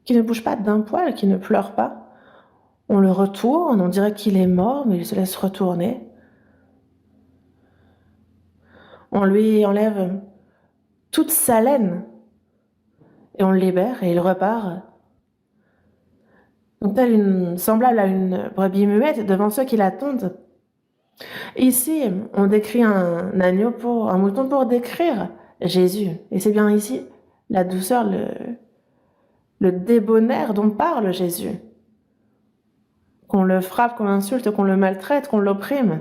qui ne bouge pas d'un poil, qui ne pleure pas. On le retourne, on dirait qu'il est mort, mais il se laisse retourner. On lui enlève toute sa laine et on le libère et il repart. Donc, semblable à une brebis muette devant ceux qui l'attendent. Ici, on décrit un mouton pour décrire Jésus. Et c'est bien ici la douceur, le débonnaire dont parle Jésus. Qu'on le frappe, qu'on l'insulte, qu'on le maltraite, qu'on l'opprime.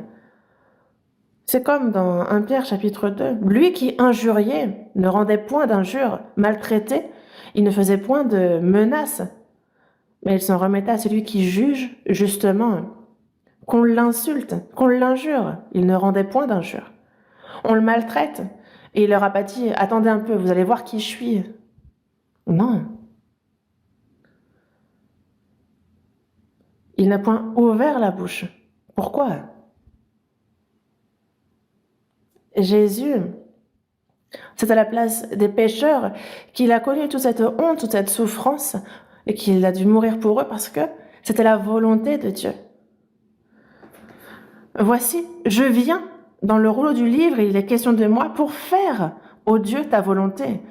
C'est comme dans 1 Pierre chapitre 2. Lui qui injuriait ne rendait point d'injures, maltraitait, il ne faisait point de menaces, mais il s'en remettait à celui qui juge justement. Qu'on l'insulte, qu'on l'injure, il ne rendait point d'injures. On le maltraite, et il leur a pas dit « Attendez un peu, vous allez voir qui je suis ». Non. Il n'a point ouvert la bouche. Pourquoi? Jésus, c'est à la place des pécheurs qu'il a connu toute cette honte, toute cette souffrance, et qu'il a dû mourir pour eux parce que c'était la volonté de Dieu. Voici, je viens dans le rouleau du livre, il est question de moi pour faire, ô Dieu, ta volonté.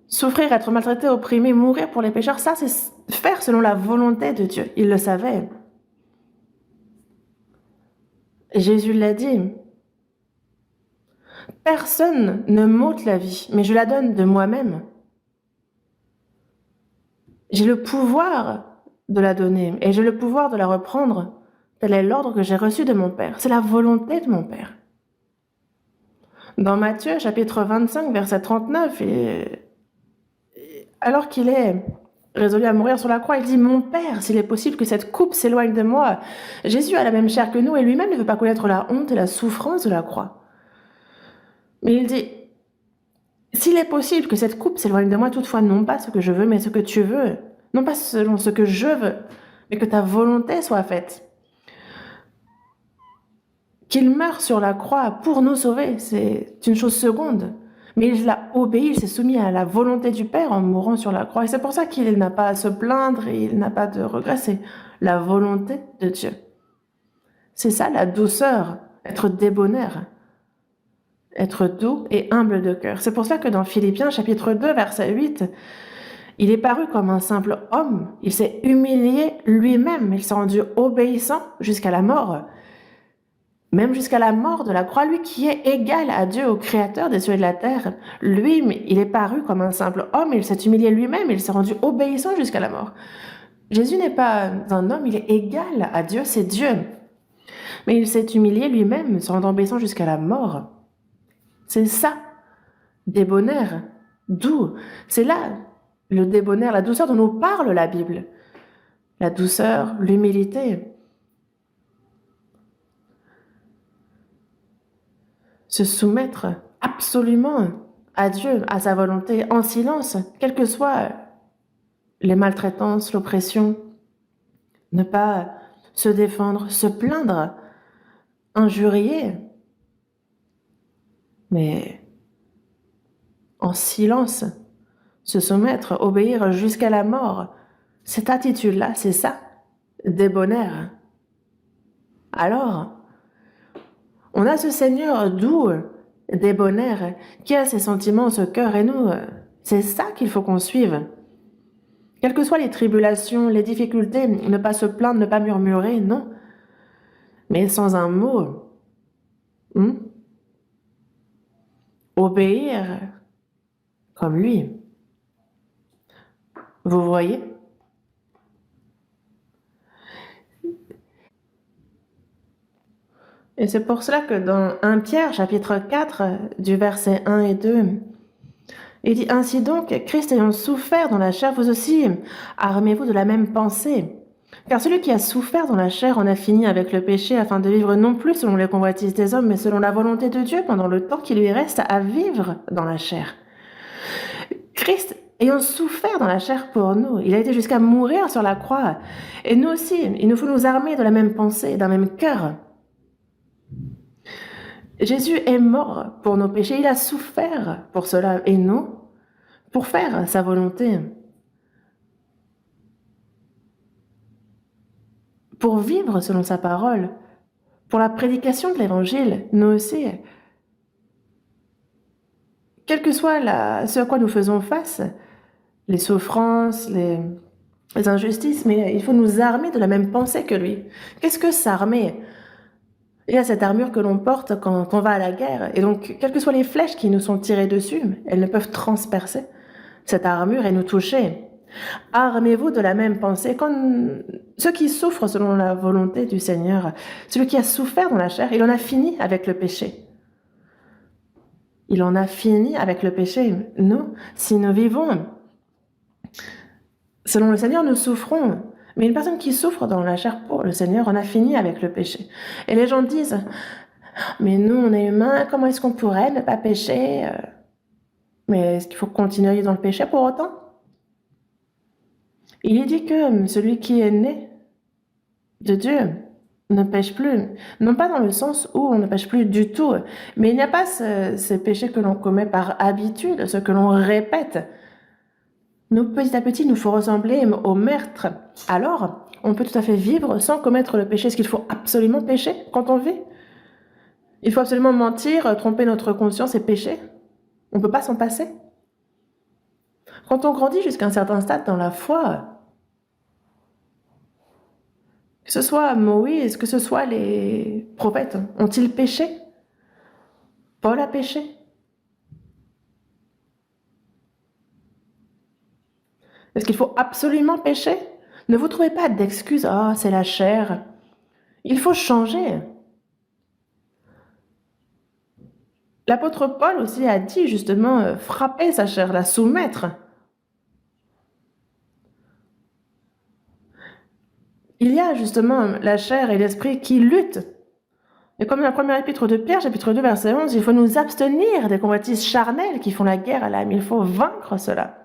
Souffrir, être maltraité, opprimé, mourir pour les pécheurs, ça c'est faire selon la volonté de Dieu. Il le savait. Jésus l'a dit. Personne ne m'ôte la vie, mais je la donne de moi-même. J'ai le pouvoir de la donner et j'ai le pouvoir de la reprendre. Tel est l'ordre que j'ai reçu de mon Père. C'est la volonté de mon Père. Dans Matthieu, chapitre 25, verset 39, alors qu'il est résolu à mourir sur la croix, il dit « Mon Père, s'il est possible que cette coupe s'éloigne de moi. » Jésus a la même chair que nous et lui-même ne veut pas connaître la honte et la souffrance de la croix. Mais il dit « S'il est possible que cette coupe s'éloigne de moi, toutefois non pas ce que je veux, mais ce que tu veux. Non pas selon ce que je veux, mais que ta volonté soit faite. » Qu'il meure sur la croix pour nous sauver, c'est une chose seconde. Mais il a obéi, il s'est soumis à la volonté du Père en mourant sur la croix. Et c'est pour ça qu'il n'a pas à se plaindre et il n'a pas de regrets. C'est la volonté de Dieu. C'est ça la douceur, être débonnaire, être doux et humble de cœur. C'est pour ça que dans Philippiens chapitre 2, verset 8, il est paru comme un simple homme. Il s'est humilié lui-même. Il s'est rendu obéissant jusqu'à la mort. Même jusqu'à la mort de la croix, lui qui est égal à Dieu, au Créateur des cieux et de la terre. Lui, il est paru comme un simple homme. Il s'est humilié lui-même. Il s'est rendu obéissant jusqu'à la mort. Jésus n'est pas un homme. Il est égal à Dieu. C'est Dieu. Mais il s'est humilié lui-même, se rendant obéissant jusqu'à la mort. C'est ça, débonnaire, doux. C'est là le débonnaire, la douceur dont nous parle la Bible. La douceur, l'humilité. Se soumettre absolument à Dieu, à sa volonté, en silence, quelles que soient les maltraitances, l'oppression. Ne pas se défendre, se plaindre, injurier, mais en silence, se soumettre, obéir jusqu'à la mort. Cette attitude-là, c'est ça, débonnaire. Alors, on a ce Seigneur doux, débonnaire, qui a ses sentiments, ce cœur, et nous, c'est ça qu'il faut qu'on suive. Quelles que soient les tribulations, les difficultés, ne pas se plaindre, ne pas murmurer, non. Mais sans un mot. Obéir comme lui. Vous voyez? Et c'est pour cela que dans 1 Pierre, chapitre 4, du verset 1 et 2, il dit « Ainsi donc, Christ ayant souffert dans la chair, vous aussi, armez-vous de la même pensée. Car celui qui a souffert dans la chair en a fini avec le péché, afin de vivre non plus selon les convoitises des hommes, mais selon la volonté de Dieu, pendant le temps qui lui reste à vivre dans la chair. » Christ ayant souffert dans la chair pour nous, il a été jusqu'à mourir sur la croix. Et nous aussi, il nous faut nous armer de la même pensée, d'un même cœur. Jésus est mort pour nos péchés, il a souffert pour cela, et nous, pour faire sa volonté, pour vivre selon sa parole, pour la prédication de l'Évangile, nous aussi. Quel que soit ce à quoi nous faisons face, les souffrances, les injustices, mais il faut nous armer de la même pensée que lui. Qu'est-ce que s'armer ? Il y a cette armure que l'on porte quand on va à la guerre. Et donc, quelles que soient les flèches qui nous sont tirées dessus, elles ne peuvent transpercer cette armure et nous toucher. Armez-vous de la même pensée. Ceux qui souffrent selon la volonté du Seigneur, celui qui a souffert dans la chair, il en a fini avec le péché. Il en a fini avec le péché. Nous, si nous vivons selon le Seigneur, nous souffrons. Mais une personne qui souffre dans la chair pour le Seigneur en a fini avec le péché. Et les gens disent, mais nous, on est humains, comment est-ce qu'on pourrait ne pas pécher ? Mais est-ce qu'il faut continuer dans le péché pour autant ? Il est dit que celui qui est né de Dieu ne pêche plus. Non pas dans le sens où on ne pêche plus du tout, mais il n'y a pas ces péchés que l'on commet par habitude, ce que l'on répète. Nous, petit à petit, il nous faut ressembler au Maître. Alors, on peut tout à fait vivre sans commettre le péché. Est-ce qu'il faut absolument pécher quand on vit ? Il faut absolument mentir, tromper notre conscience et pécher ? On ne peut pas s'en passer ? Quand on grandit jusqu'à un certain stade dans la foi, que ce soit Moïse, que ce soit les prophètes, ont-ils péché ? Paul a péché ? Est-ce qu'il faut absolument pécher ? Ne vous trouvez pas d'excuses. « Ah, c'est la chair. » Il faut changer. L'apôtre Paul aussi a dit justement frapper sa chair, la soumettre. Il y a justement la chair et l'esprit qui luttent. Et comme dans la première épître de Pierre, chapitre 2, verset 11, il faut nous abstenir des convoitises charnelles qui font la guerre à l'âme. Il faut vaincre cela.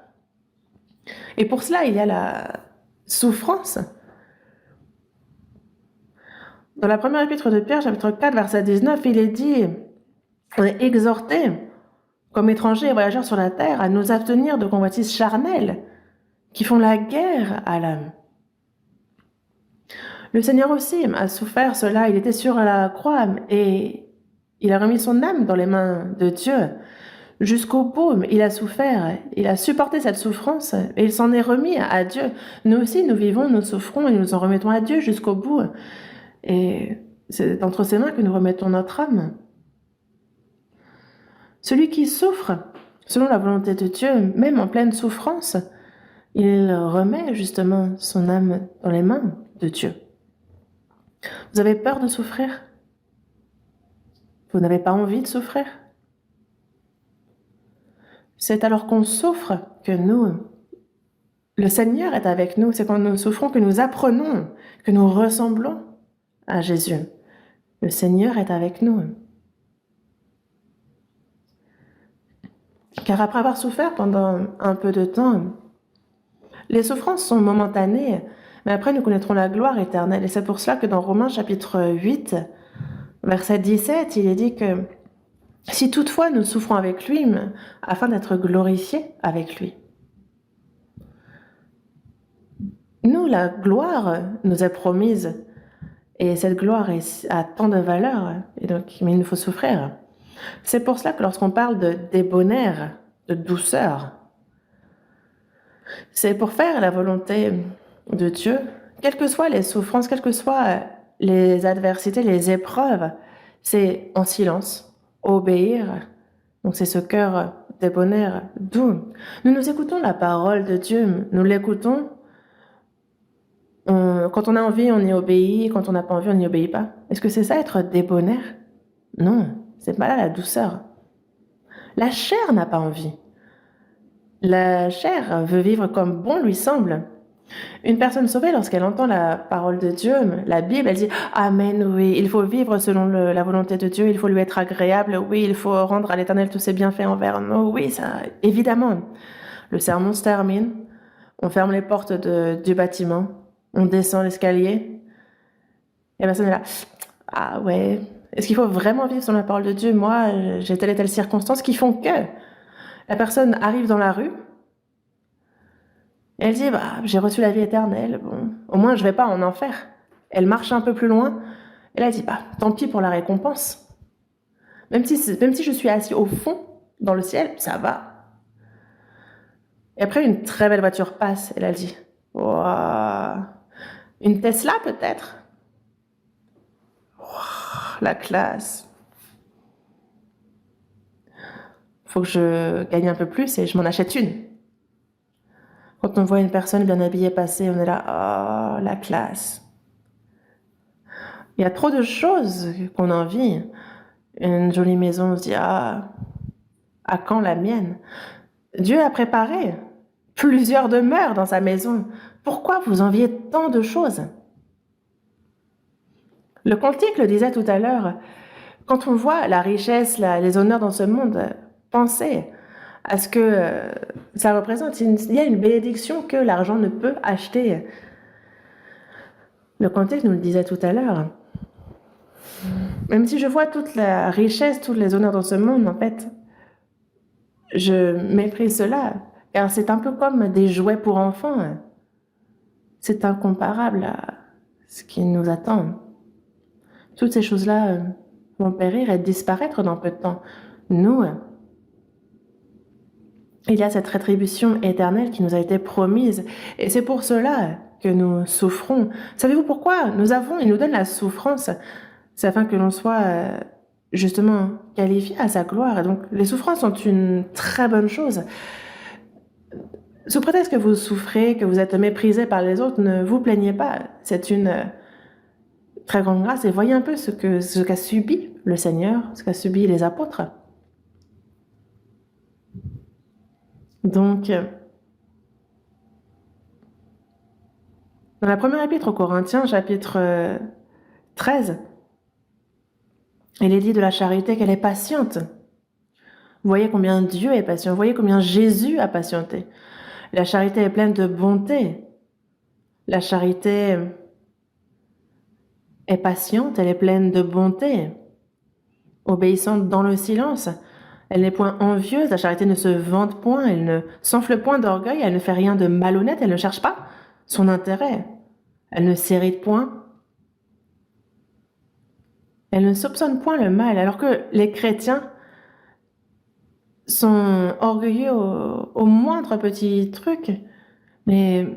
Et pour cela, il y a la souffrance. Dans la première épître de Pierre, chapitre 4, verset 19, il est dit, on est exhorté comme étrangers et voyageurs sur la terre, à nous abstenir de convoitises charnelles qui font la guerre à l'âme. Le Seigneur aussi a souffert cela, il était sur la croix et il a remis son âme dans les mains de Dieu. Jusqu'au bout, il a souffert, il a supporté cette souffrance et il s'en est remis à Dieu. Nous aussi, nous vivons, nous souffrons et nous nous en remettons à Dieu jusqu'au bout. Et c'est entre ses mains que nous remettons notre âme. Celui qui souffre, selon la volonté de Dieu, même en pleine souffrance, il remet justement son âme dans les mains de Dieu. Vous avez peur de souffrir? Vous n'avez pas envie de souffrir? C'est alors qu'on souffre que le Seigneur est avec nous. C'est quand nous souffrons que nous apprenons, que nous ressemblons à Jésus. Le Seigneur est avec nous. Car après avoir souffert pendant un peu de temps, les souffrances sont momentanées, mais après nous connaîtrons la gloire éternelle. Et c'est pour cela que dans Romains chapitre 8, verset 17, il est dit que si toutefois nous souffrons avec lui, afin d'être glorifiés avec lui. Nous, la gloire nous est promise, et cette gloire a tant de valeur, et donc, mais il nous faut souffrir. C'est pour cela que lorsqu'on parle de débonnaire, de douceur, c'est pour faire la volonté de Dieu, quelles que soient les souffrances, quelles que soient les adversités, les épreuves, c'est en silence, obéir. Donc c'est ce cœur débonnaire doux. Nous écoutons la parole de Dieu, nous l'écoutons. Quand on a envie, on y obéit. Quand on n'a pas envie, on n'y obéit pas. Est-ce que c'est ça être débonnaire? Non, c'est pas là la douceur. La chair n'a pas envie. La chair veut vivre comme bon lui semble. Une personne sauvée, lorsqu'elle entend la parole de Dieu, la Bible, elle dit « Amen, oui, il faut vivre selon la volonté de Dieu, il faut lui être agréable, oui, il faut rendre à l'Éternel tous ses bienfaits envers nous, oui, ça, évidemment. » Le sermon se termine, on ferme les portes du bâtiment, on descend l'escalier, et la personne est là « Ah ouais, est-ce qu'il faut vraiment vivre selon la parole de Dieu? Moi, j'ai telle et telle circonstance qui font que... » La personne arrive dans la rue, et elle dit, j'ai reçu la vie éternelle, bon, au moins je vais pas en enfer. Elle marche un peu plus loin, et elle dit, tant pis pour la récompense. Même si je suis assis au fond, dans le ciel, ça va. Et après, une très belle voiture passe, et elle dit, wow, une Tesla peut-être? Wow, la classe. Faut que je gagne un peu plus et je m'en achète une. Quand on voit une personne bien habillée passer, on est là, oh, la classe. Il y a trop de choses qu'on a envie. Une jolie maison, on se dit, à quand la mienne? Dieu a préparé plusieurs demeures dans sa maison. Pourquoi vous enviez tant de choses? Le Cantique le disait tout à l'heure, quand on voit la richesse, les honneurs dans ce monde, pensez à ce que ça représente. Il y a une bénédiction que l'argent ne peut acheter. Le Cantique nous le disait tout à l'heure. Même si je vois toute la richesse, tous les honneurs dans ce monde, en fait, je méprise cela, car c'est un peu comme des jouets pour enfants. C'est incomparable à ce qui nous attend. Toutes ces choses-là vont périr et disparaître dans peu de temps. Nous, il y a cette rétribution éternelle qui nous a été promise. Et c'est pour cela que nous souffrons. Savez-vous pourquoi il nous donne la souffrance? C'est afin que l'on soit justement qualifié à sa gloire. Et donc, les souffrances sont une très bonne chose. Sous prétexte que vous souffrez, que vous êtes méprisé par les autres, ne vous plaignez pas. C'est une très grande grâce. Et voyez un peu ce qu'a subi le Seigneur, ce qu'a subi les apôtres. Donc, dans la première épître aux Corinthiens, chapitre 13, il est dit de la charité qu'elle est patiente. Vous voyez combien Dieu est patient, vous voyez combien Jésus a patienté. La charité est pleine de bonté. La charité est patiente, elle est pleine de bonté, obéissante dans le silence. Elle n'est point envieuse, la charité ne se vante point, elle ne s'enfle point d'orgueil, elle ne fait rien de malhonnête, elle ne cherche pas son intérêt, elle ne s'irrite point, elle ne soupçonne point le mal, alors que les chrétiens sont orgueilleux au moindre petit truc. Mais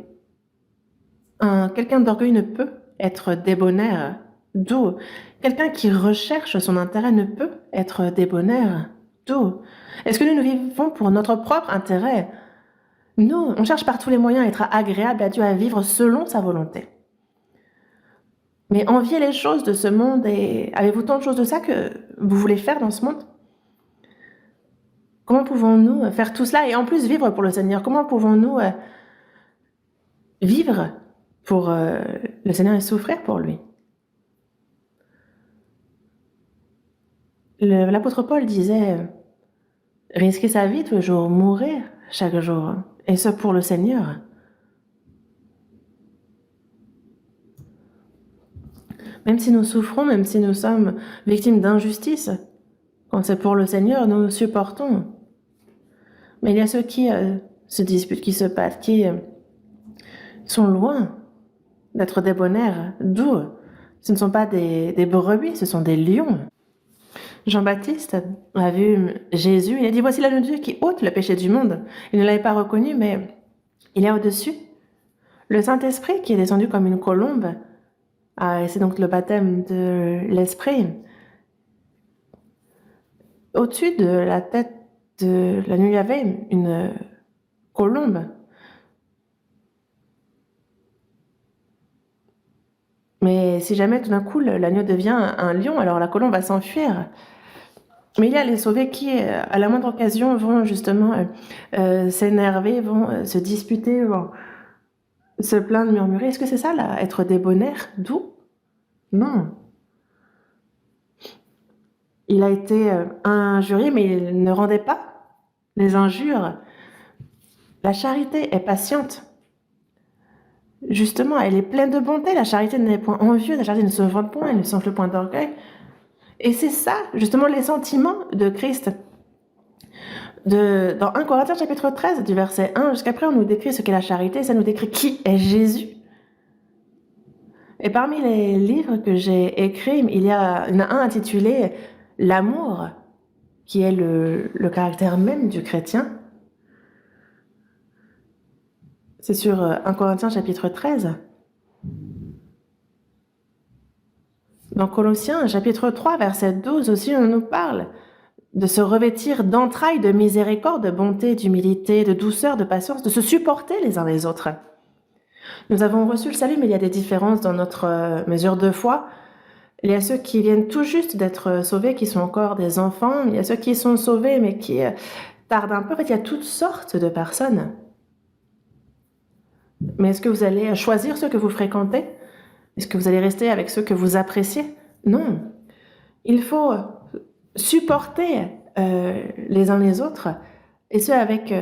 quelqu'un d'orgueilleux ne peut être débonnaire. D'où quelqu'un qui recherche son intérêt ne peut être débonnaire. D'où est-ce que nous vivons pour notre propre intérêt? Nous, on cherche par tous les moyens à être agréable à Dieu, à vivre selon sa volonté. Mais enviez les choses de ce monde et avez-vous tant de choses de ça que vous voulez faire dans ce monde? Comment pouvons-nous faire tout cela et en plus vivre pour le Seigneur? Comment pouvons-nous vivre pour le Seigneur et souffrir pour lui? L'apôtre Paul disait risquer sa vie tous les jours, mourir chaque jour, et ce pour le Seigneur. Même si nous souffrons, même si nous sommes victimes d'injustice, quand c'est pour le Seigneur, nous supportons. Mais il y a ceux qui se disputent, qui se battent, qui sont loin d'être débonnaires. D'où ce ne sont pas des brebis, ce sont des lions. Jean-Baptiste a vu Jésus, il a dit « Voici l'agneau de Dieu qui ôte le péché du monde ». Il ne l'avait pas reconnu, mais il est au-dessus. Le Saint-Esprit qui est descendu comme une colombe, c'est donc le baptême de l'Esprit. Au-dessus de la tête de l'agneau, il y avait une colombe. Mais si jamais tout d'un coup l'agneau devient un lion, alors la colombe va s'enfuir. Mais il y a les sauvés qui, à la moindre occasion, vont justement s'énerver, vont se disputer, vont se plaindre, murmurer. Est-ce que c'est ça, là, être débonnaire? D'où? Non. Il a été injurié, mais il ne rendait pas les injures. La charité est patiente. Justement, elle est pleine de bonté. La charité n'est point envieuse, la charité ne se vante point, elle ne s'enfle point d'orgueil. Et c'est ça, justement, les sentiments de Christ. Dans 1 Corinthiens chapitre 13, du verset 1 jusqu'après, on nous décrit ce qu'est la charité, ça nous décrit qui est Jésus. Et parmi les livres que j'ai écrits, il y en a un intitulé « L'amour », qui est le caractère même du chrétien. C'est sur 1 Corinthiens chapitre 13. Dans Colossiens chapitre 3, verset 12 aussi, on nous parle de se revêtir d'entrailles de miséricorde, de bonté, d'humilité, de douceur, de patience, de se supporter les uns les autres. Nous avons reçu le salut, mais il y a des différences dans notre mesure de foi. Il y a ceux qui viennent tout juste d'être sauvés, qui sont encore des enfants. Il y a ceux qui sont sauvés, mais qui tardent un peu. En fait, il y a toutes sortes de personnes. Mais est-ce que vous allez choisir ceux que vous fréquentez? Est-ce que vous allez rester avec ceux que vous appréciez? Non. Il faut supporter les uns les autres, et ce avec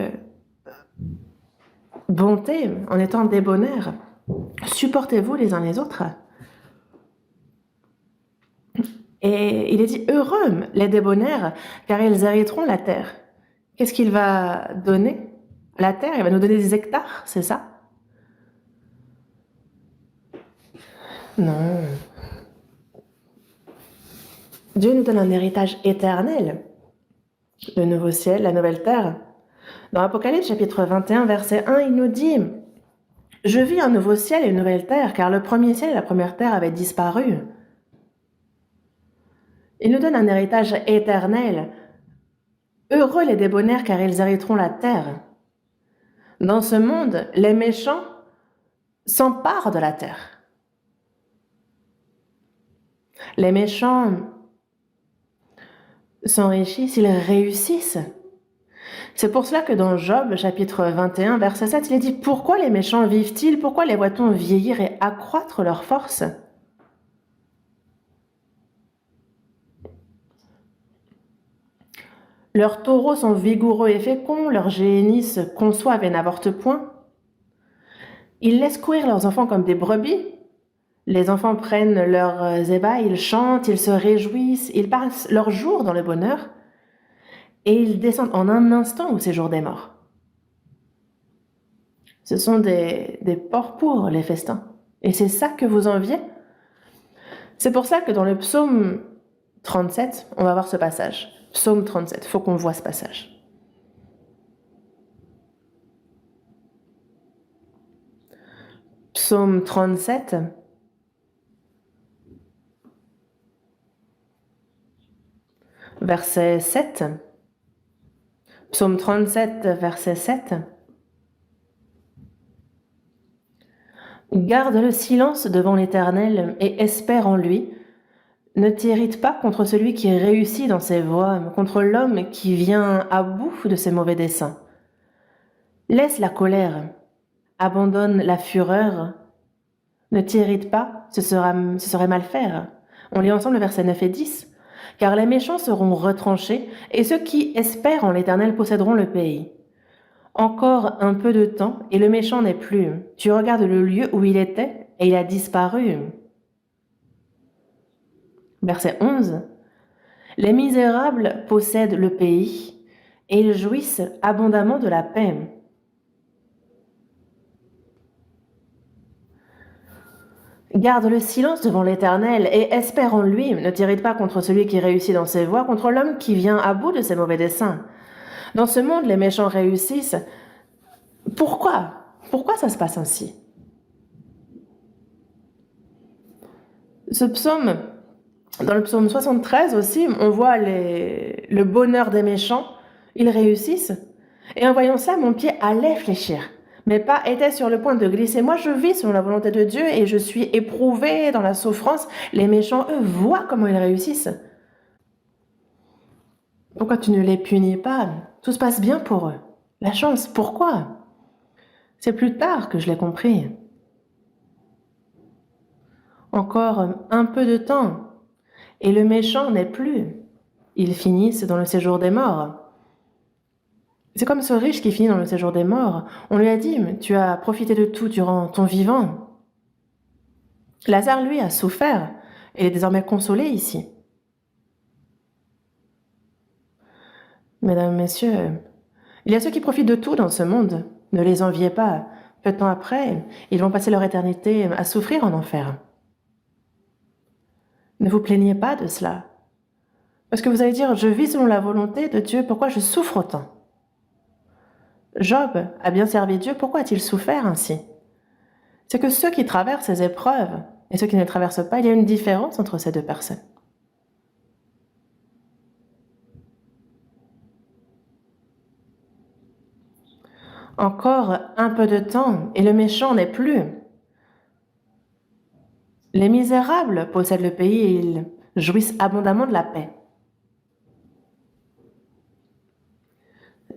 bonté, en étant débonnaires. Supportez-vous les uns les autres. Et il est dit, heureux les débonnaires, car ils hériteront la terre. Qu'est-ce qu'il va donner? La terre, il va nous donner des hectares, c'est ça? Non. Dieu nous donne un héritage éternel, le nouveau ciel, la nouvelle terre. Dans Apocalypse chapitre 21, verset 1, il nous dit « Je vis un nouveau ciel et une nouvelle terre, car le premier ciel et la première terre avaient disparu. » Il nous donne un héritage éternel. Heureux les débonnaires, car ils hériteront la terre. Dans ce monde, les méchants s'emparent de la terre. Les méchants s'enrichissent, ils réussissent. C'est pour cela que dans Job, chapitre 21, verset 7, il est dit « Pourquoi les méchants vivent-ils? Pourquoi les voit-on vieillir et accroître leur force ?» Leurs taureaux sont vigoureux et féconds, leurs génisses conçoivent et n'avortent point. Ils laissent courir leurs enfants comme des brebis. Les enfants prennent leurs ébats, ils chantent, ils se réjouissent, ils passent leurs jours dans le bonheur. et ils descendent en un instant au séjour des morts. Ce sont des porcs pour les festins. Et c'est ça que vous enviez? C'est pour ça que dans le psaume 37, on va voir ce passage. Psaume 37, il faut qu'on voit ce passage. Psaume 37, verset 7. Psaume 37, verset 7. Garde le silence devant l'Éternel et espère en lui. Ne t'irrite pas contre celui qui réussit dans ses voies, contre l'homme qui vient à bout de ses mauvais desseins. Laisse la colère, abandonne la fureur. Ne t'irrite pas, ce serait mal faire. On lit ensemble le verset 9 et 10. Car les méchants seront retranchés, et ceux qui espèrent en l'Éternel posséderont le pays. Encore un peu de temps, et le méchant n'est plus. Tu regardes le lieu où il était, et il a disparu. Verset 11. Les misérables possèdent le pays, et ils jouissent abondamment de la paix. Garde le silence devant l'Éternel et espère en lui. Ne t'irrite pas contre celui qui réussit dans ses voies, contre l'homme qui vient à bout de ses mauvais desseins. Dans ce monde, les méchants réussissent. Pourquoi? Pourquoi ça se passe ainsi? Ce psaume, dans le psaume 73 aussi, on voit le bonheur des méchants. Ils réussissent. Et en voyant ça, mon pied allait fléchir. Mes pas étaient sur le point de glisser. Moi, je vis selon la volonté de Dieu et je suis éprouvée dans la souffrance. Les méchants, eux, voient comment ils réussissent. Pourquoi tu ne les punis pas? Tout se passe bien pour eux. La chance, pourquoi? C'est plus tard que je l'ai compris. Encore un peu de temps, et le méchant n'est plus. Ils finissent dans le séjour des morts. C'est comme ce riche qui finit dans le séjour des morts. On lui a dit, tu as profité de tout durant ton vivant. Lazare, lui, a souffert et est désormais consolé ici. Mesdames, Messieurs, il y a ceux qui profitent de tout dans ce monde. Ne les enviez pas. Peu de temps après, ils vont passer leur éternité à souffrir en enfer. Ne vous plaignez pas de cela. Parce que vous allez dire, je vis selon la volonté de Dieu, pourquoi je souffre autant? Job a bien servi Dieu, pourquoi a-t-il souffert ainsi? C'est que ceux qui traversent ces épreuves et ceux qui ne les traversent pas, il y a une différence entre ces deux personnes. Encore un peu de temps et le méchant n'est plus. Les misérables possèdent le pays et ils jouissent abondamment de la paix.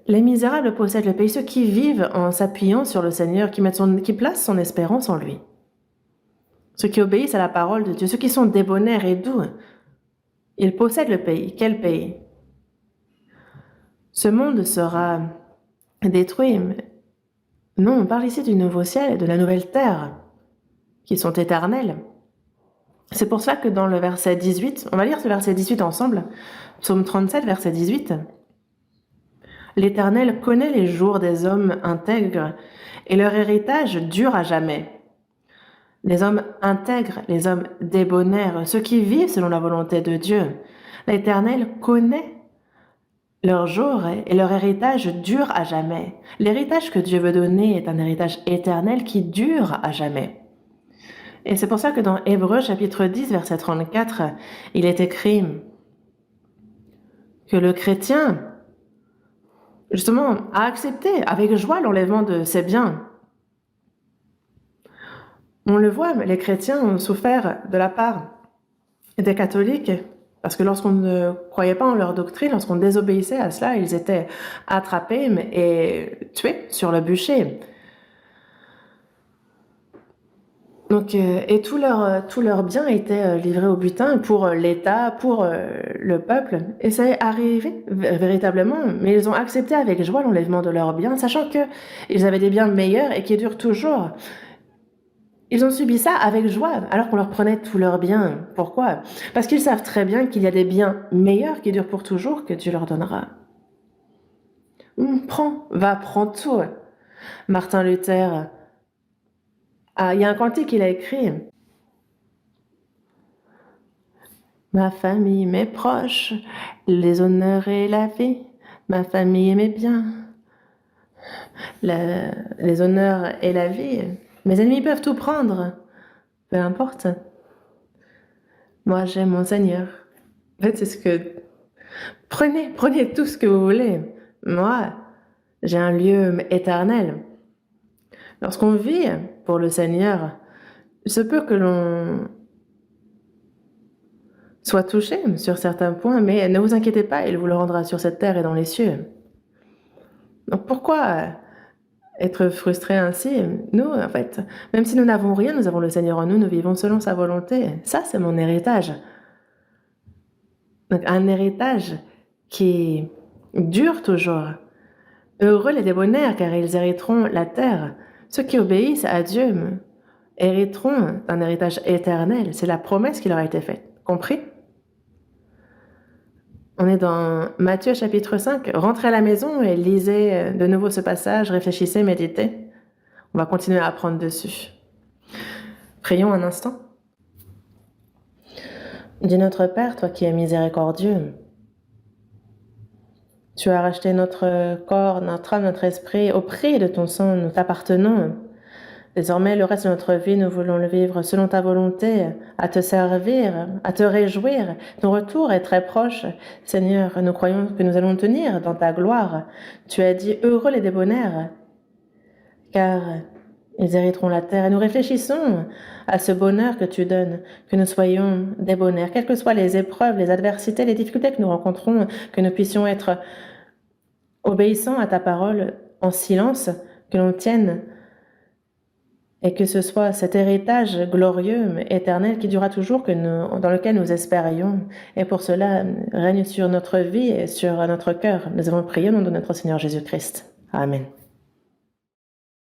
Les misérables possèdent le pays, ceux qui vivent en s'appuyant sur le Seigneur, qui placent son espérance en lui. Ceux qui obéissent à la parole de Dieu, ceux qui sont débonnaires et doux, ils possèdent le pays. Quel pays? Ce monde sera détruit. Non, on parle ici du nouveau ciel et de la nouvelle terre, qui sont éternels. C'est pour ça que dans le verset 18, on va lire ce verset 18 ensemble, psaume 37, verset 18. L'Éternel connaît les jours des hommes intègres, et leur héritage dure à jamais. Les hommes intègres, les hommes débonnaires, ceux qui vivent selon la volonté de Dieu, l'Éternel connaît leurs jours et leur héritage dure à jamais. L'héritage que Dieu veut donner est un héritage éternel qui dure à jamais. Et c'est pour ça que dans Hébreux chapitre 10, verset 34, il est écrit que le chrétien, justement, a accepté avec joie l'enlèvement de ses biens. On le voit, les chrétiens ont souffert de la part des catholiques, parce que lorsqu'on ne croyait pas en leur doctrine, lorsqu'on désobéissait à cela, ils étaient attrapés et tués sur le bûcher. Donc, et tous leurs biens étaient livrés au butin pour l'État, pour le peuple. Et ça est arrivé véritablement, mais ils ont accepté avec joie l'enlèvement de leurs biens, sachant qu'ils avaient des biens meilleurs et qui durent toujours. Ils ont subi ça avec joie, alors qu'on leur prenait tous leurs biens. Pourquoi? Parce qu'ils savent très bien qu'il y a des biens meilleurs qui durent pour toujours que Dieu leur donnera. Prends tout. Martin Luther, il y a un cantique qu'il a écrit. Ma famille, mes proches, les honneurs et la vie, ma famille et mes biens, les honneurs et la vie. Mes ennemis peuvent tout prendre, peu importe. Moi, j'aime mon Seigneur. En fait, c'est ce que... Prenez tout ce que vous voulez. Moi, j'ai un lieu éternel. Lorsqu'on vit pour le Seigneur, il se peut que l'on soit touché sur certains points, mais ne vous inquiétez pas, il vous le rendra sur cette terre et dans les cieux. Donc pourquoi être frustré ainsi? Nous, en fait, même si nous n'avons rien, nous avons le Seigneur en nous, nous vivons selon sa volonté. Ça, c'est mon héritage. Donc un héritage qui dure toujours. Heureux les débonnaires, car ils hériteront la terre. Ceux qui obéissent à Dieu hériteront d'un héritage éternel. C'est la promesse qui leur a été faite. Compris? On est dans Matthieu chapitre 5. Rentrez à la maison et lisez de nouveau ce passage, réfléchissez, méditez. On va continuer à apprendre dessus. Prions un instant. Dis notre Père, toi qui es miséricordieux, tu as racheté notre corps, notre âme, notre esprit au prix de ton sang, nous t'appartenons. Désormais, le reste de notre vie, nous voulons le vivre selon ta volonté, à te servir, à te réjouir. Ton retour est très proche. Seigneur, nous croyons que nous allons tenir dans ta gloire. Tu as dit, heureux les débonnaires, car ils hériteront la terre. Et nous réfléchissons à ce bonheur que tu donnes, que nous soyons débonnaires, quelles que soient les épreuves, les adversités, les difficultés que nous rencontrons, que nous puissions être obéissants à ta parole en silence, que l'on tienne et que ce soit cet héritage glorieux, éternel, qui durera toujours, dans lequel nous espérions. Et pour cela, règne sur notre vie et sur notre cœur. Nous avons prié au nom de notre Seigneur Jésus-Christ. Amen.